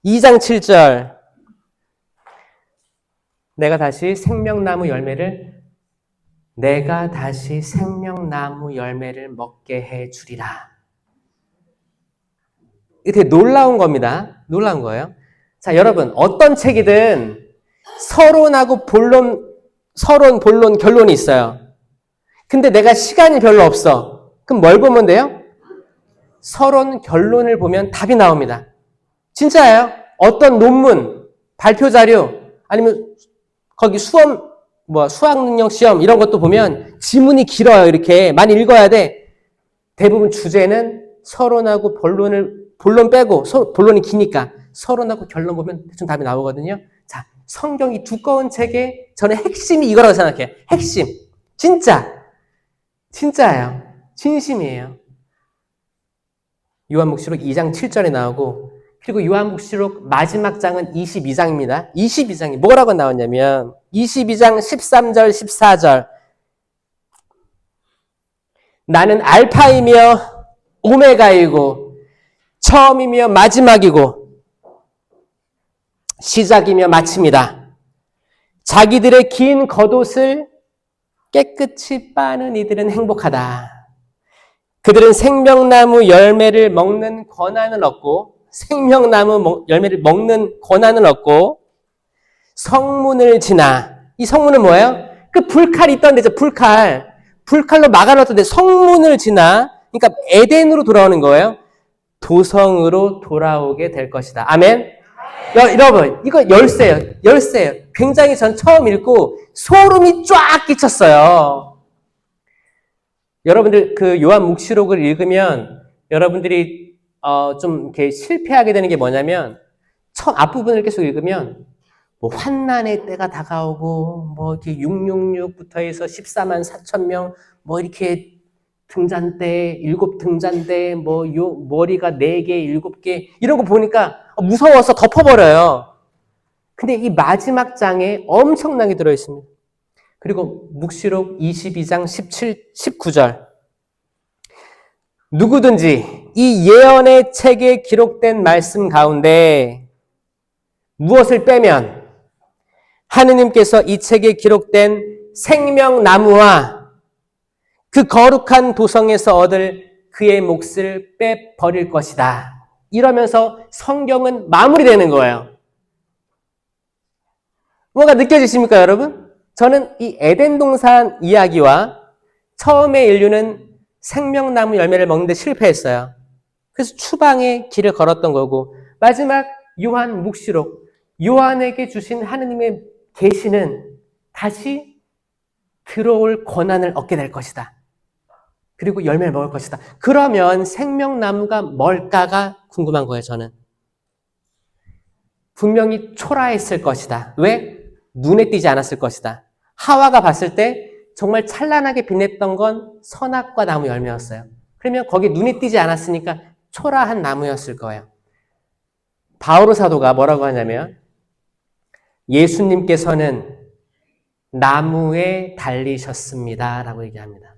2장 7절. 내가 다시 생명나무 열매를 먹게 해 주리라. 이게 되게 놀라운 겁니다. 놀라운 거예요. 자, 여러분, 어떤 책이든 서론, 본론, 결론이 있어요. 근데 내가 시간이 별로 없어. 그럼 뭘 보면 돼요? 서론, 결론을 보면 답이 나옵니다. 진짜예요. 어떤 논문, 발표 자료, 아니면 거기 수학 능력 시험 이런 것도 보면 지문이 길어요. 이렇게 많이 읽어야 돼. 대부분 주제는 서론하고 본론 빼고 본론이 기니까 서론하고 결론 보면 대충 답이 나오거든요. 자, 성경이 두꺼운 책에 저는 핵심이 이거라고 생각해요. 핵심. 진짜예요. 진심이에요. 요한묵시록 2장 7절에 나오고 그리고 요한묵시록 마지막 장은 22장입니다. 22장이 뭐라고 나오냐면 22장 13절 14절 나는 알파이며 오메가이고 처음이며 마지막이고 시작이며 마침이다. 자기들의 긴 겉옷을 깨끗이 빠는 이들은 행복하다. 그들은 생명나무 열매를 먹는 권한을 얻고 성문을 지나. 이 성문은 뭐예요? 그 불칼이 있던 데죠. 불칼로 막아놨던 데 성문을 지나. 그러니까 에덴으로 돌아오는 거예요. 도성으로 돌아오게 될 것이다. 아멘. 여러분, 이거 열쇠예요. 굉장히 전 처음 읽고 소름이 쫙 끼쳤어요. 여러분들 그 요한묵시록을 읽으면 여러분들이 좀 이렇게 실패하게 되는 게 뭐냐면 앞부분을 계속 읽으면 뭐 환난의 때가 다가오고 뭐 이렇게 666부터 해서 14만 4천 명 뭐 이렇게 등잔대 7등잔대 뭐 머리가 4개 7개 이런 거 보니까 무서워서 덮어버려요. 근데 이 마지막 장에 엄청나게 들어있습니다. 그리고 묵시록 22장 19절 누구든지 이 예언의 책에 기록된 말씀 가운데 무엇을 빼면 하느님께서 이 책에 기록된 생명나무와 그 거룩한 도성에서 얻을 그의 몫을 빼버릴 것이다. 이러면서 성경은 마무리되는 거예요. 뭐가 느껴지십니까, 여러분? 저는 이 에덴 동산 이야기와 처음에 인류는 생명나무 열매를 먹는데 실패했어요. 그래서 추방의 길을 걸었던 거고 마지막 요한묵시록 요한에게 주신 하느님의 계시는 다시 들어올 권한을 얻게 될 것이다. 그리고 열매를 먹을 것이다. 그러면 생명나무가 뭘까가 궁금한 거예요, 저는. 분명히 초라했을 것이다. 왜? 눈에 띄지 않았을 것이다. 하와가 봤을 때 정말 찬란하게 빛냈던 건 선악과 나무 열매였어요. 그러면 거기 눈에 띄지 않았으니까 초라한 나무였을 거예요. 바오로 사도가 뭐라고 하냐면 예수님께서는 나무에 달리셨습니다 라고 얘기합니다.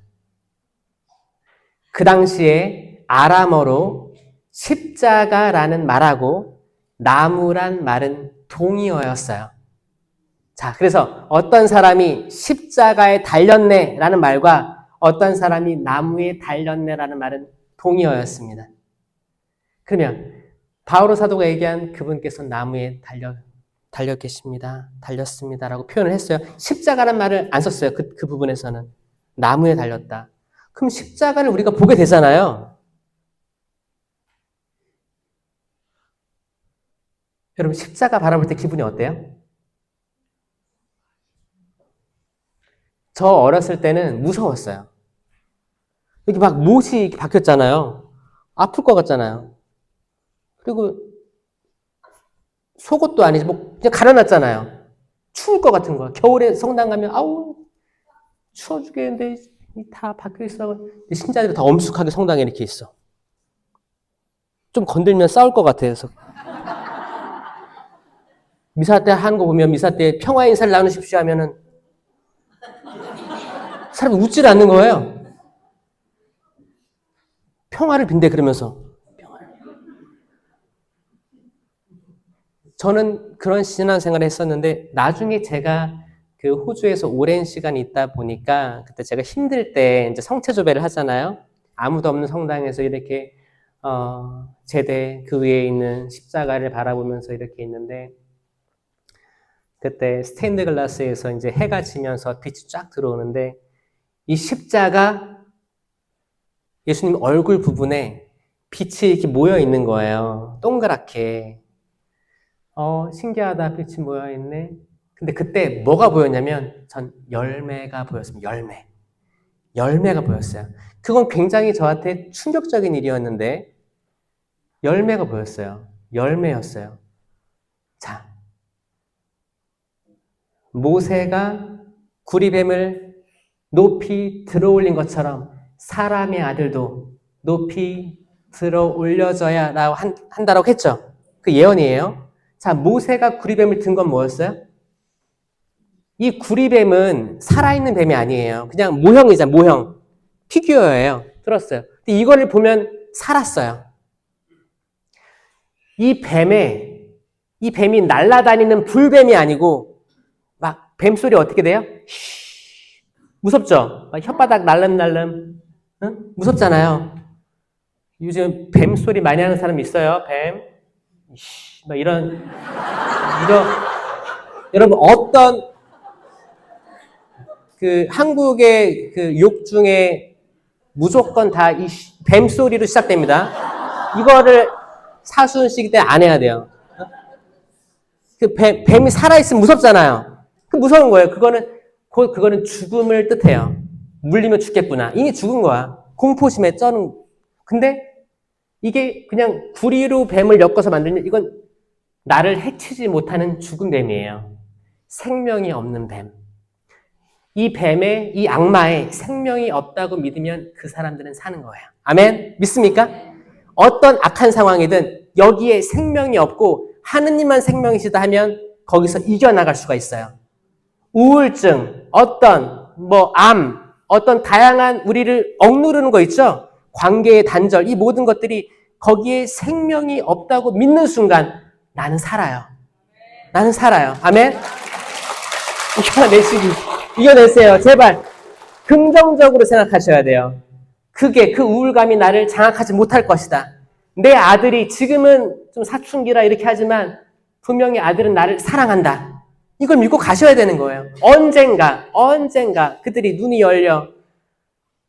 그 당시에 아람어로 십자가라는 말하고 나무란 말은 동의어였어요. 자, 그래서 어떤 사람이 십자가에 달렸네 라는 말과 어떤 사람이 나무에 달렸네 라는 말은 동의어였습니다. 그러면 바오로 사도가 얘기한 그분께서 나무에 달려 계십니다. 달렸습니다 라고 표현을 했어요. 십자가란 말을 안 썼어요. 그 부분에서는. 나무에 달렸다. 그럼 십자가를 우리가 보게 되잖아요. 여러분 십자가 바라볼 때 기분이 어때요? 저 어렸을 때는 무서웠어요. 이렇게 막 못이 이렇게 박혔잖아요. 아플 것 같잖아요. 그리고 속옷도 아니지 뭐 그냥 갈아놨잖아요. 추울 것 같은 거야. 겨울에 성당 가면 아우 추워 죽겠는데 다 박혀 있어. 신자들이 다 엄숙하게 성당에 이렇게 있어. 좀 건들면 싸울 것 같아서. 미사 때 하는 거 보면 미사 때 평화 인사를 나누십시오 하면은 사람이 웃질 않는 거예요. 평화를 빈대 그러면서. 저는 그런 신앙생활을 했었는데 나중에 제가 그 호주에서 오랜 시간 있다 보니까 그때 제가 힘들 때 이제 성체조배를 하잖아요. 아무도 없는 성당에서 이렇게 제대 그 위에 있는 십자가를 바라보면서 이렇게 있는데 그때 스테인드 글라스에서 이제 해가 지면서 빛이 쫙 들어오는데 이 십자가 예수님 얼굴 부분에 빛이 이렇게 모여 있는 거예요. 동그랗게. 신기하다. 빛이 모여 있네. 근데 그때 뭐가 보였냐면 전 열매가 보였습니다. 열매가 보였어요. 그건 굉장히 저한테 충격적인 일이었는데 열매가 보였어요. 열매였어요. 자, 모세가 구리뱀을 높이 들어올린 것처럼 사람의 아들도 높이 들어올려져야 라고 한다라고 했죠. 그 예언이에요. 자, 모세가 구리뱀을 든 건 뭐였어요? 이 구리뱀은 살아있는 뱀이 아니에요. 그냥 모형이잖아요. 모형. 피규어예요. 들었어요. 근데 이거를 보면 살았어요. 이 뱀이 날아다니는 불뱀이 아니고 막 뱀소리 어떻게 돼요? 무섭죠? 막 혓바닥 날름날름. 응? 무섭잖아요. 요즘 뱀소리 많이 하는 사람 있어요. 뱀. 막 이런 여러분 어떤 그 한국의 그 욕 중에 무조건 다 이 뱀소리로 시작됩니다. 이거를 사순식 때 안 해야 돼요. 그 뱀이 살아있으면 무섭잖아요. 그 무서운 거예요. 그거는 죽음을 뜻해요. 물리면 죽겠구나. 이미 죽은 거야. 공포심에 쩌는. 근데 이게 그냥 구리로 뱀을 엮어서 만들면 이건 나를 해치지 못하는 죽은 뱀이에요. 생명이 없는 뱀. 이 악마에 생명이 없다고 믿으면 그 사람들은 사는 거예요. 아멘? 믿습니까? 어떤 악한 상황이든 여기에 생명이 없고 하느님만 생명이시다 하면 거기서 이겨나갈 수가 있어요. 우울증, 어떤 다양한 우리를 억누르는 거 있죠? 관계의 단절, 이 모든 것들이 거기에 생명이 없다고 믿는 순간 나는 살아요. 나는 살아요. 아멘? 이겨내세요. 제발. 긍정적으로 생각하셔야 돼요. 그 우울감이 나를 장악하지 못할 것이다. 내 아들이 지금은 좀 사춘기라 이렇게 하지만 분명히 아들은 나를 사랑한다. 이걸 믿고 가셔야 되는 거예요. 언젠가 그들이 눈이 열려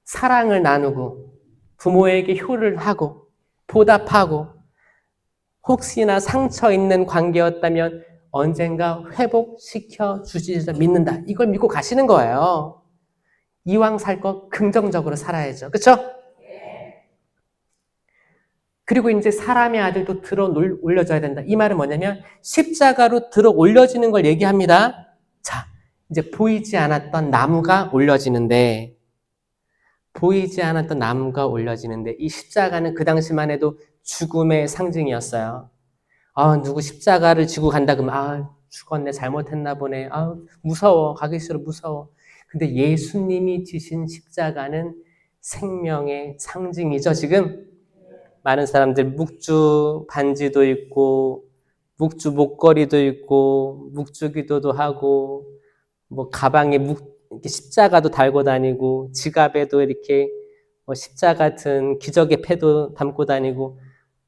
사랑을 나누고 부모에게 효를 하고 보답하고 혹시나 상처 있는 관계였다면 언젠가 회복시켜 주시리라 믿는다. 이걸 믿고 가시는 거예요. 이왕 살 거 긍정적으로 살아야죠. 그렇죠? 그리고 이제 사람의 아들도 들어 올려져야 된다. 이 말은 뭐냐면 십자가로 들어 올려지는 걸 얘기합니다. 자, 이제 보이지 않았던 나무가 올려지는데 이 십자가는 그 당시만 해도 죽음의 상징이었어요. 누구 십자가를 지고 간다 그러면 죽었네, 잘못했나 보네, 무서워, 가기 싫어, 무서워. 근데 예수님이 지신 십자가는 생명의 상징이죠. 지금 많은 사람들 묵주 반지도 있고 묵주 목걸이도 있고 묵주 기도도 하고 뭐 가방에 이렇게 십자가도 달고 다니고 지갑에도 이렇게 십자가 같은 기적의 패도 담고 다니고.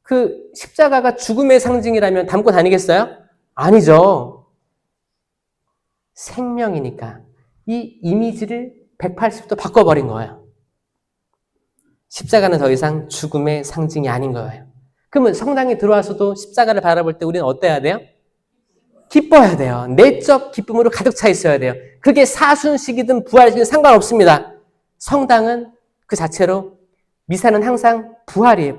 그 십자가가 죽음의 상징이라면 담고 다니겠어요? 아니죠. 생명이니까 이 이미지를 180도 바꿔버린 거예요. 십자가는 더 이상 죽음의 상징이 아닌 거예요. 그러면 성당에 들어와서도 십자가를 바라볼 때 우리는 어때야 돼요? 기뻐야 돼요. 내적 기쁨으로 가득 차 있어야 돼요. 그게 사순식이든 부활식이든 상관없습니다. 성당은 그 자체로, 미사는 항상 부활이에요.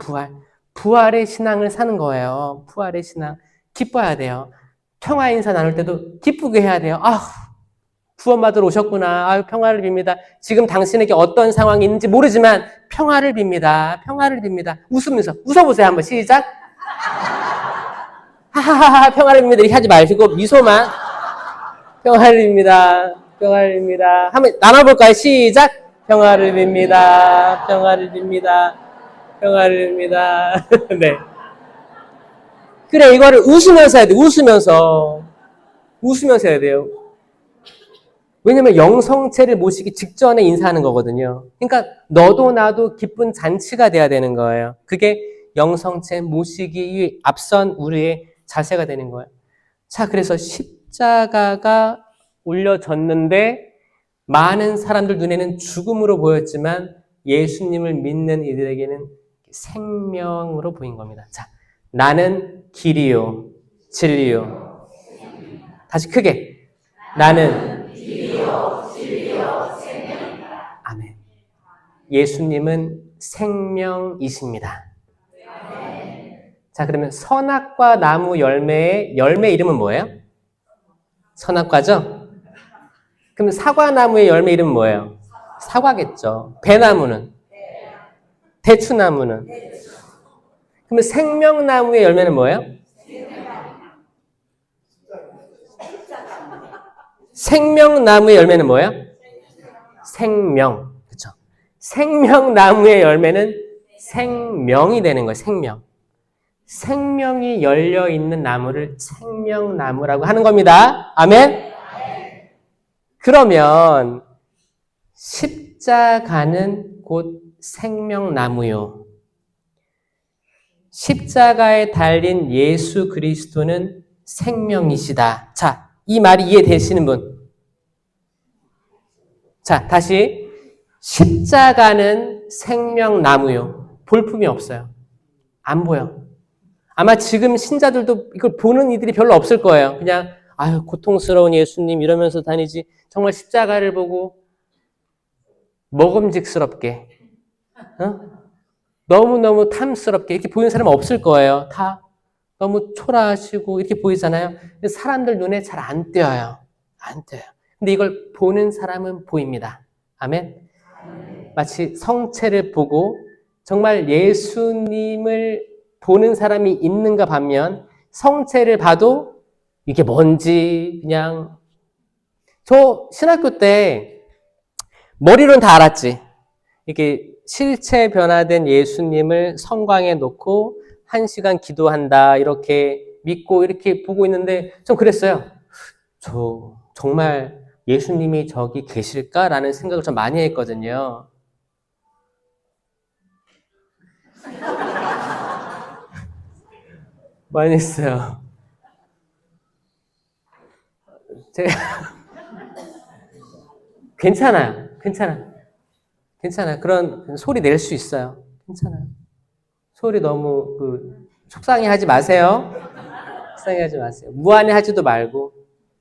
부활의 신앙을 사는 거예요. 부활의 신앙. 기뻐야 돼요. 평화 인사 나눌 때도 기쁘게 해야 돼요. 구원받으러 오셨구나. 평화를 빕니다. 지금 당신에게 어떤 상황이 있는지 모르지만 평화를 빕니다. 평화를 빕니다. 웃으면서 웃어보세요. 한번 시작. 하하하하 평화를 빕니다. 이렇게 하지 마시고 미소만. 평화를 빕니다. 평화를 빕니다. 한번 나눠볼까요? 시작. 평화를 빕니다. 평화를 빕니다. 평화를 빕니다. 네. 그래, 이거를 웃으면서 해야 돼. 웃으면서 해야 돼요. 왜냐면 영성체를 모시기 직전에 인사하는 거거든요. 그러니까 너도 나도 기쁜 잔치가 돼야 되는 거예요. 그게 영성체 모시기 앞선 우리의 자세가 되는 거예요. 자, 그래서 십자가가 올려졌는데 많은 사람들 눈에는 죽음으로 보였지만 예수님을 믿는 이들에게는 생명으로 보인 겁니다. 자, 나는 길이요, 진리요. 다시 크게. 나는 길이요, 진리요, 생명이다. 아멘. 예수님은 생명이십니다. 아멘. 자, 그러면 선악과 나무 열매 이름은 뭐예요? 선악과죠? 그럼 사과나무의 열매 이름은 뭐예요? 사과겠죠. 배나무는? 대추나무는? 그러면 생명나무의 열매는 뭐예요? 생명나무의 열매는 뭐예요? 생명. 그렇죠. 생명나무의 열매는 생명이 되는 거예요. 생명. 생명이 열려 있는 나무를 생명나무라고 하는 겁니다. 아멘. 그러면 십자가는 곧 생명나무요. 십자가에 달린 예수 그리스도는 생명이시다. 자, 이 말이 이해되시는 분? 자, 다시. 십자가는 생명나무요. 볼품이 없어요. 안 보여. 아마 지금 신자들도 이걸 보는 이들이 별로 없을 거예요. 그냥 고통스러운 예수님 이러면서 다니지. 정말 십자가를 보고 먹음직스럽게 너무너무 탐스럽게 이렇게 보이는 사람은 없을 거예요. 다 너무 초라하시고 이렇게 보이잖아요. 사람들 눈에 잘 안 띄어요. 안 띄어요. 근데 이걸 보는 사람은 보입니다. 아멘. 마치 성체를 보고 정말 예수님을 보는 사람이 있는가 반면 성체를 봐도 이게 뭔지 그냥. 저 신학교 때 머리로는 다 알았지. 이렇게 실체 변화된 예수님을 성광에 놓고 1시간 기도한다 이렇게 믿고 이렇게 보고 있는데 좀 그랬어요. 정말 예수님이 저기 계실까라는 생각을 좀 많이 했거든요. 많이 했어요. 제가 괜찮아요. 그런 소리 낼 수 있어요. 괜찮아요. 소리 너무 속상해하지 마세요. 속상해하지 마세요. 무안해하지도 말고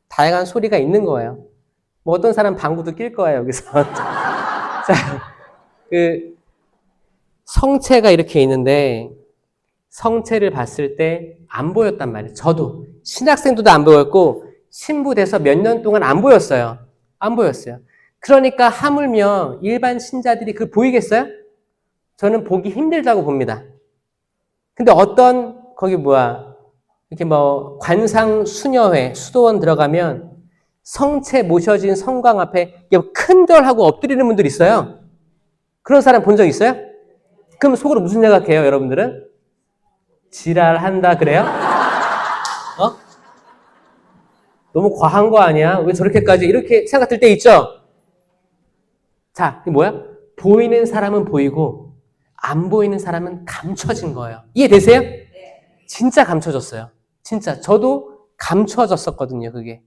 다양한 소리가 있는 거예요. 뭐 어떤 사람 방구도 낄 거예요 여기서. 자, 성체가 이렇게 있는데 성체를 봤을 때 안 보였단 말이에요. 저도 신학생들도 안 보였고 신부 돼서 몇 년 동안 안 보였어요. 안 보였어요. 그러니까 하물며 일반 신자들이 그걸 보이겠어요? 저는 보기 힘들다고 봅니다. 근데 어떤 이렇게 관상 수녀회 수도원 들어가면 성체 모셔진 성광 앞에 큰절하고 엎드리는 분들 있어요. 그런 사람 본 적 있어요? 그럼 속으로 무슨 생각해요, 여러분들은? 지랄한다 그래요? 너무 과한 거 아니야? 왜 저렇게까지 이렇게 생각 들 때 있죠? 자, 이게 뭐야? 보이는 사람은 보이고 안 보이는 사람은 감춰진 거예요. 이해되세요? 진짜 감춰졌어요. 진짜 저도 감춰졌었거든요, 그게.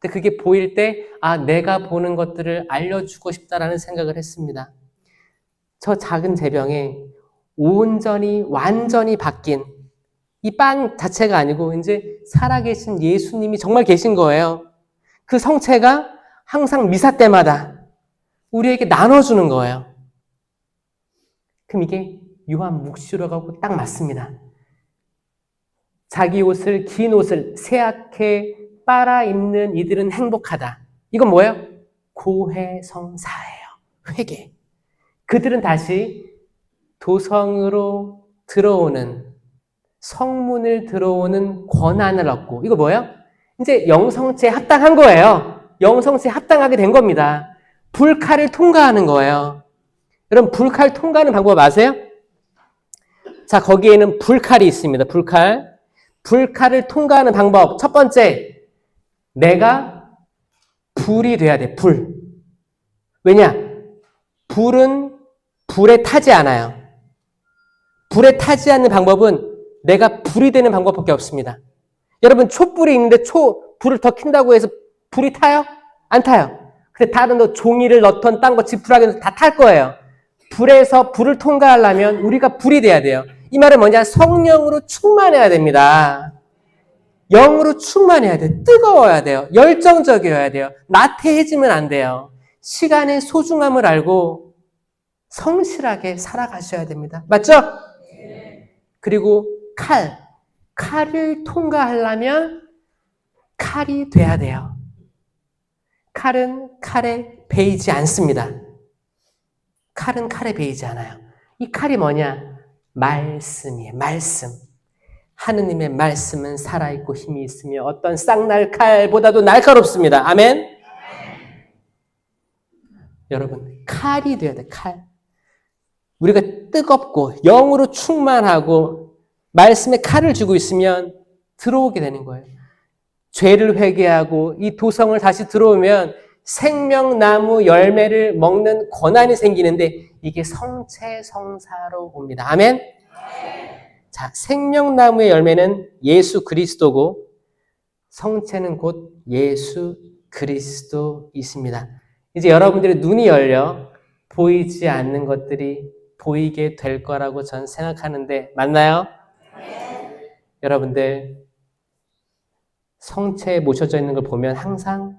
근데 그게 보일 때 내가 보는 것들을 알려주고 싶다라는 생각을 했습니다. 저 작은 제병에 온전히 완전히 바뀐 이 빵 자체가 아니고 이제 살아계신 예수님이 정말 계신 거예요. 그 성체가 항상 미사 때마다 우리에게 나눠주는 거예요. 그럼 이게 요한 묵시록하고 딱 맞습니다. 자기 옷을, 긴 옷을 새하게 빨아 입는 이들은 행복하다. 이건 뭐예요? 고해성사예요. 회개. 그들은 다시 도성으로 들어오는, 성문을 들어오는 권한을 얻고, 이거 뭐예요? 이제 영성체에 합당한 거예요. 영성체에 합당하게 된 겁니다. 불칼을 통과하는 거예요. 여러분, 불칼 통과하는 방법 아세요? 자, 거기에는 불칼이 있습니다. 불칼. 불칼을 통과하는 방법. 첫 번째, 내가 불이 돼야 돼. 불. 왜냐? 불은 불에 타지 않아요. 불에 타지 않는 방법은 내가 불이 되는 방법밖에 없습니다. 여러분, 촛불이 있는데 불을 더 킨다고 해서 불이 타요? 안 타요. 근데 다른 종이를 넣던 딴 거 지푸라기 다 탈 거예요. 불에서 불을 통과하려면 우리가 불이 돼야 돼요. 이 말은 뭐냐? 성령으로 충만해야 됩니다. 영으로 충만해야 돼요. 뜨거워야 돼요. 열정적이어야 돼요. 나태해지면 안 돼요. 시간의 소중함을 알고 성실하게 살아가셔야 됩니다. 맞죠? 그리고 칼을 통과하려면 칼이 돼야 돼요. 칼은 칼에 베이지 않습니다. 칼은 칼에 베이지 않아요. 이 칼이 뭐냐? 말씀이에요. 말씀. 하느님의 말씀은 살아있고 힘이 있으며 어떤 쌍날 칼보다도 날카롭습니다. 아멘? 여러분, 칼이 돼야 돼. 칼. 우리가 뜨겁고 영으로 충만하고 말씀의 칼을 쥐고 있으면 들어오게 되는 거예요. 죄를 회개하고 이 도성을 다시 들어오면 생명나무 열매를 먹는 권한이 생기는데 이게 성체성사로 옵니다. 아멘? 자, 생명나무의 열매는 예수 그리스도고 성체는 곧 예수 그리스도이십니다. 이제 여러분들의 눈이 열려 보이지 않는 것들이 보이게 될 거라고 전 생각하는데 맞나요? 여러분들 성체에 모셔져 있는 걸 보면 항상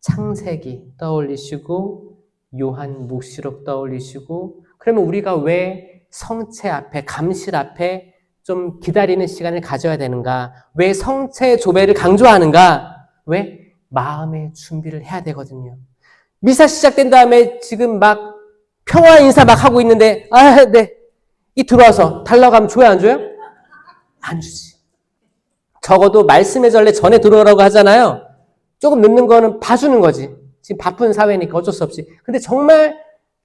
창세기 떠올리시고 요한 묵시록 떠올리시고 그러면 우리가 왜 성체 앞에 감실 앞에 좀 기다리는 시간을 가져야 되는가? 왜 성체 조배를 강조하는가? 왜? 마음의 준비를 해야 되거든요. 미사 시작된 다음에 지금 막 평화 인사 막 하고 있는데 네. 이 들어와서 달라고 하면 줘요 안 줘요? 안 주지. 적어도 말씀의 전례 전에 들어오라고 하잖아요. 조금 늦는 거는 봐주는 거지. 지금 바쁜 사회니까 어쩔 수 없이. 근데 정말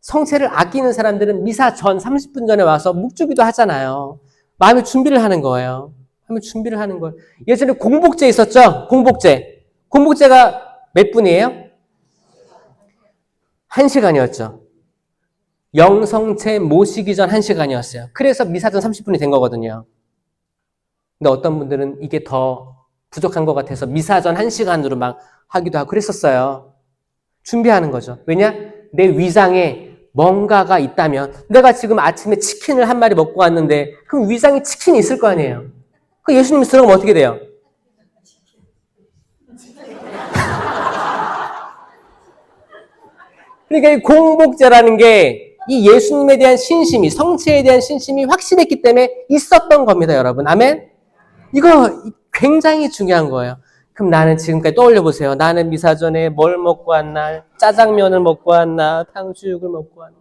성체를 아끼는 사람들은 미사 전 30분 전에 와서 묵주기도 하잖아요. 마음의 준비를 하는 거예요. 마음의 준비를 하는 거예요. 예전에 공복제 있었죠? 공복제. 공복제가 몇 분이에요? 1시간이었죠. 영성체 모시기 전 1시간이었어요. 그래서 미사 전 30분이 된 거거든요. 근데 어떤 분들은 이게 더 부족한 것 같아서 미사 전 1시간으로 막 하기도 하고 그랬었어요. 준비하는 거죠. 왜냐? 내 위장에 뭔가가 있다면 내가 지금 아침에 치킨을 한 마리 먹고 왔는데 그럼 위장에 치킨이 있을 거 아니에요. 그 예수님이 들어가면 어떻게 돼요? 그러니까 이 공복제라는 게 이 예수님에 대한 신심이, 성체에 대한 신심이 확실했기 때문에 있었던 겁니다, 여러분. 아멘? 이거 굉장히 중요한 거예요. 그럼 나는 지금까지 떠올려 보세요. 나는 미사 전에 뭘 먹고 왔나? 짜장면을 먹고 왔나? 탕수육을 먹고 왔나?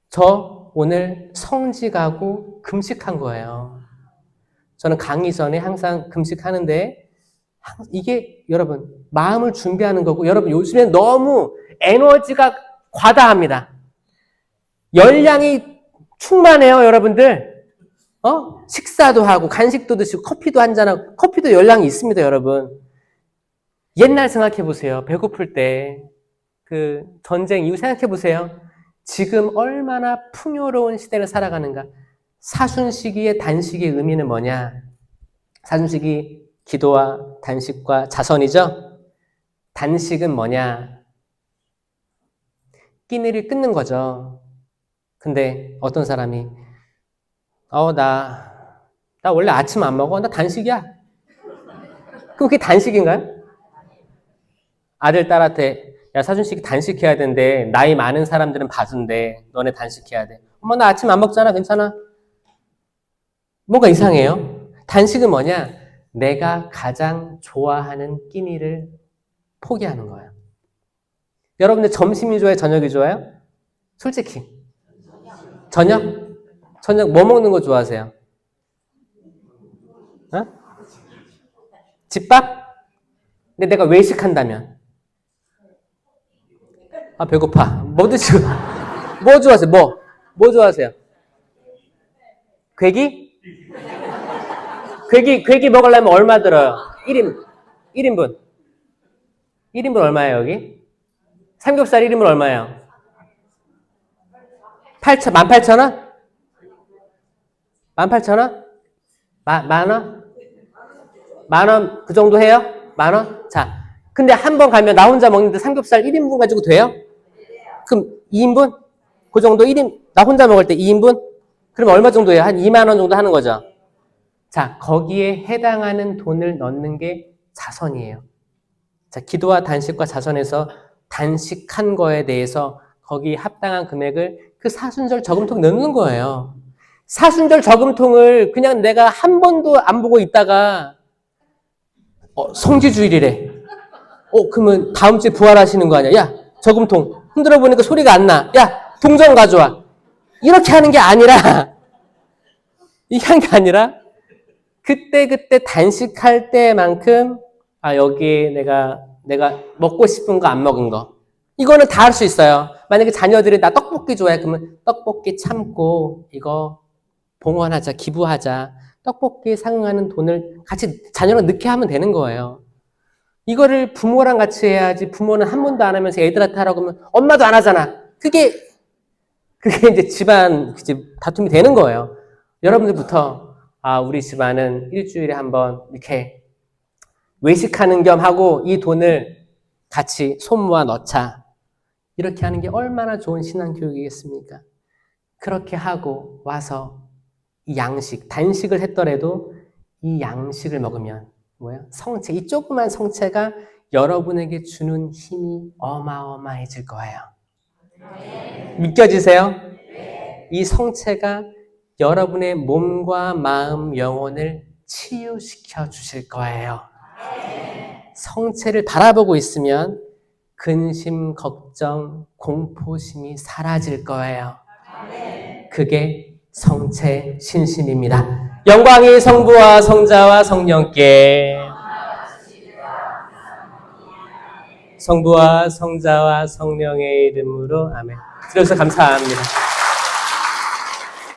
저 오늘 성직하고 금식한 거예요. 저는 강의 전에 항상 금식하는데 이게 여러분 마음을 준비하는 거고 여러분 요즘에 너무 에너지가 과다합니다. 열량이 충만해요, 여러분들. 식사도 하고 간식도 드시고 커피도 한잔하고 커피도 열량이 있습니다, 여러분. 옛날 생각해 보세요. 배고플 때 그 전쟁 이후 생각해 보세요. 지금 얼마나 풍요로운 시대를 살아가는가. 사순시기의 단식의 의미는 뭐냐? 사순시기 기도와 단식과 자선이죠. 단식은 뭐냐? 끼니를 끊는 거죠. 근데 어떤 사람이 나 원래 아침 안 먹어. 나 단식이야. 그럼 그게 단식인가요? 아들, 딸한테 야, 사준식 단식해야 되는데 나이 많은 사람들은 봐준대. 너네 단식해야 돼. 엄마 나 아침 안 먹잖아. 괜찮아. 뭔가 이상해요. 단식은 뭐냐? 내가 가장 좋아하는 끼니를 포기하는 거예요. 여러분들 점심이 좋아요? 저녁이 좋아요? 솔직히. 저녁? 저녁 뭐 먹는 거 좋아하세요? 집밥? 근데 내가 외식한다면? 배고파. 뭐 드시고? 뭐 좋아하세요? 뭐 좋아하세요? 괴기? 괴기 먹으려면 얼마 들어요? 1인분. 1인분 얼마예요, 여기? 삼겹살 1인분 얼마예요? 18,000원? 18,000원? 만원? 만원 그 정도 해요? 만원? 자, 근데 한 번 가면 나 혼자 먹는데 삼겹살 1인분 가지고 돼요? 그럼 2인분? 그 정도 1인, 나 혼자 먹을 때 2인분? 그럼 얼마 정도예요? 한 2만 원 정도 하는 거죠? 자, 거기에 해당하는 돈을 넣는 게 자선이에요. 자, 기도와 단식과 자선에서 단식한 거에 대해서 거기에 합당한 금액을 그 사순절 저금통 넣는 거예요. 사순절 저금통을 그냥 내가 한 번도 안 보고 있다가 성지주일이래. 그러면 다음 주에 부활하시는 거 아니야? 야, 저금통 흔들어 보니까 소리가 안 나. 야, 동전 가져와. 이렇게 하는 게 아니라 이게 하는 게 아니라 그때 단식할 때만큼 여기 내가 먹고 싶은 거 안 먹은 거 이거는 다 할 수 있어요. 만약에 자녀들이 나 떡볶이 좋아해 그러면 떡볶이 참고 이거 봉헌하자, 기부하자. 떡볶이에 상응하는 돈을 같이 자녀랑 넣게 하면 되는 거예요. 이거를 부모랑 같이 해야지. 부모는 한 번도 안 하면서 애들한테 하라고 하면 엄마도 안 하잖아. 그게 이제 집안 다툼이 되는 거예요. 여러분들부터 우리 집안은 일주일에 한번 이렇게 외식하는 겸 하고 이 돈을 같이 손 모아 넣자. 이렇게 하는 게 얼마나 좋은 신앙교육이겠습니까? 그렇게 하고 와서 이 양식, 단식을 했더라도 이 양식을 먹으면 성체, 이 조그만 성체가 여러분에게 주는 힘이 어마어마해질 거예요. 믿겨지세요? 이 성체가 여러분의 몸과 마음, 영혼을 치유시켜 주실 거예요. 성체를 바라보고 있으면 근심, 걱정, 공포심이 사라질 거예요. 그게 성체 신심입니다. 영광이 성부와 성자와 성령께 성부와 성자와 성령의 이름으로 아멘. 들어주셔서 감사합니다.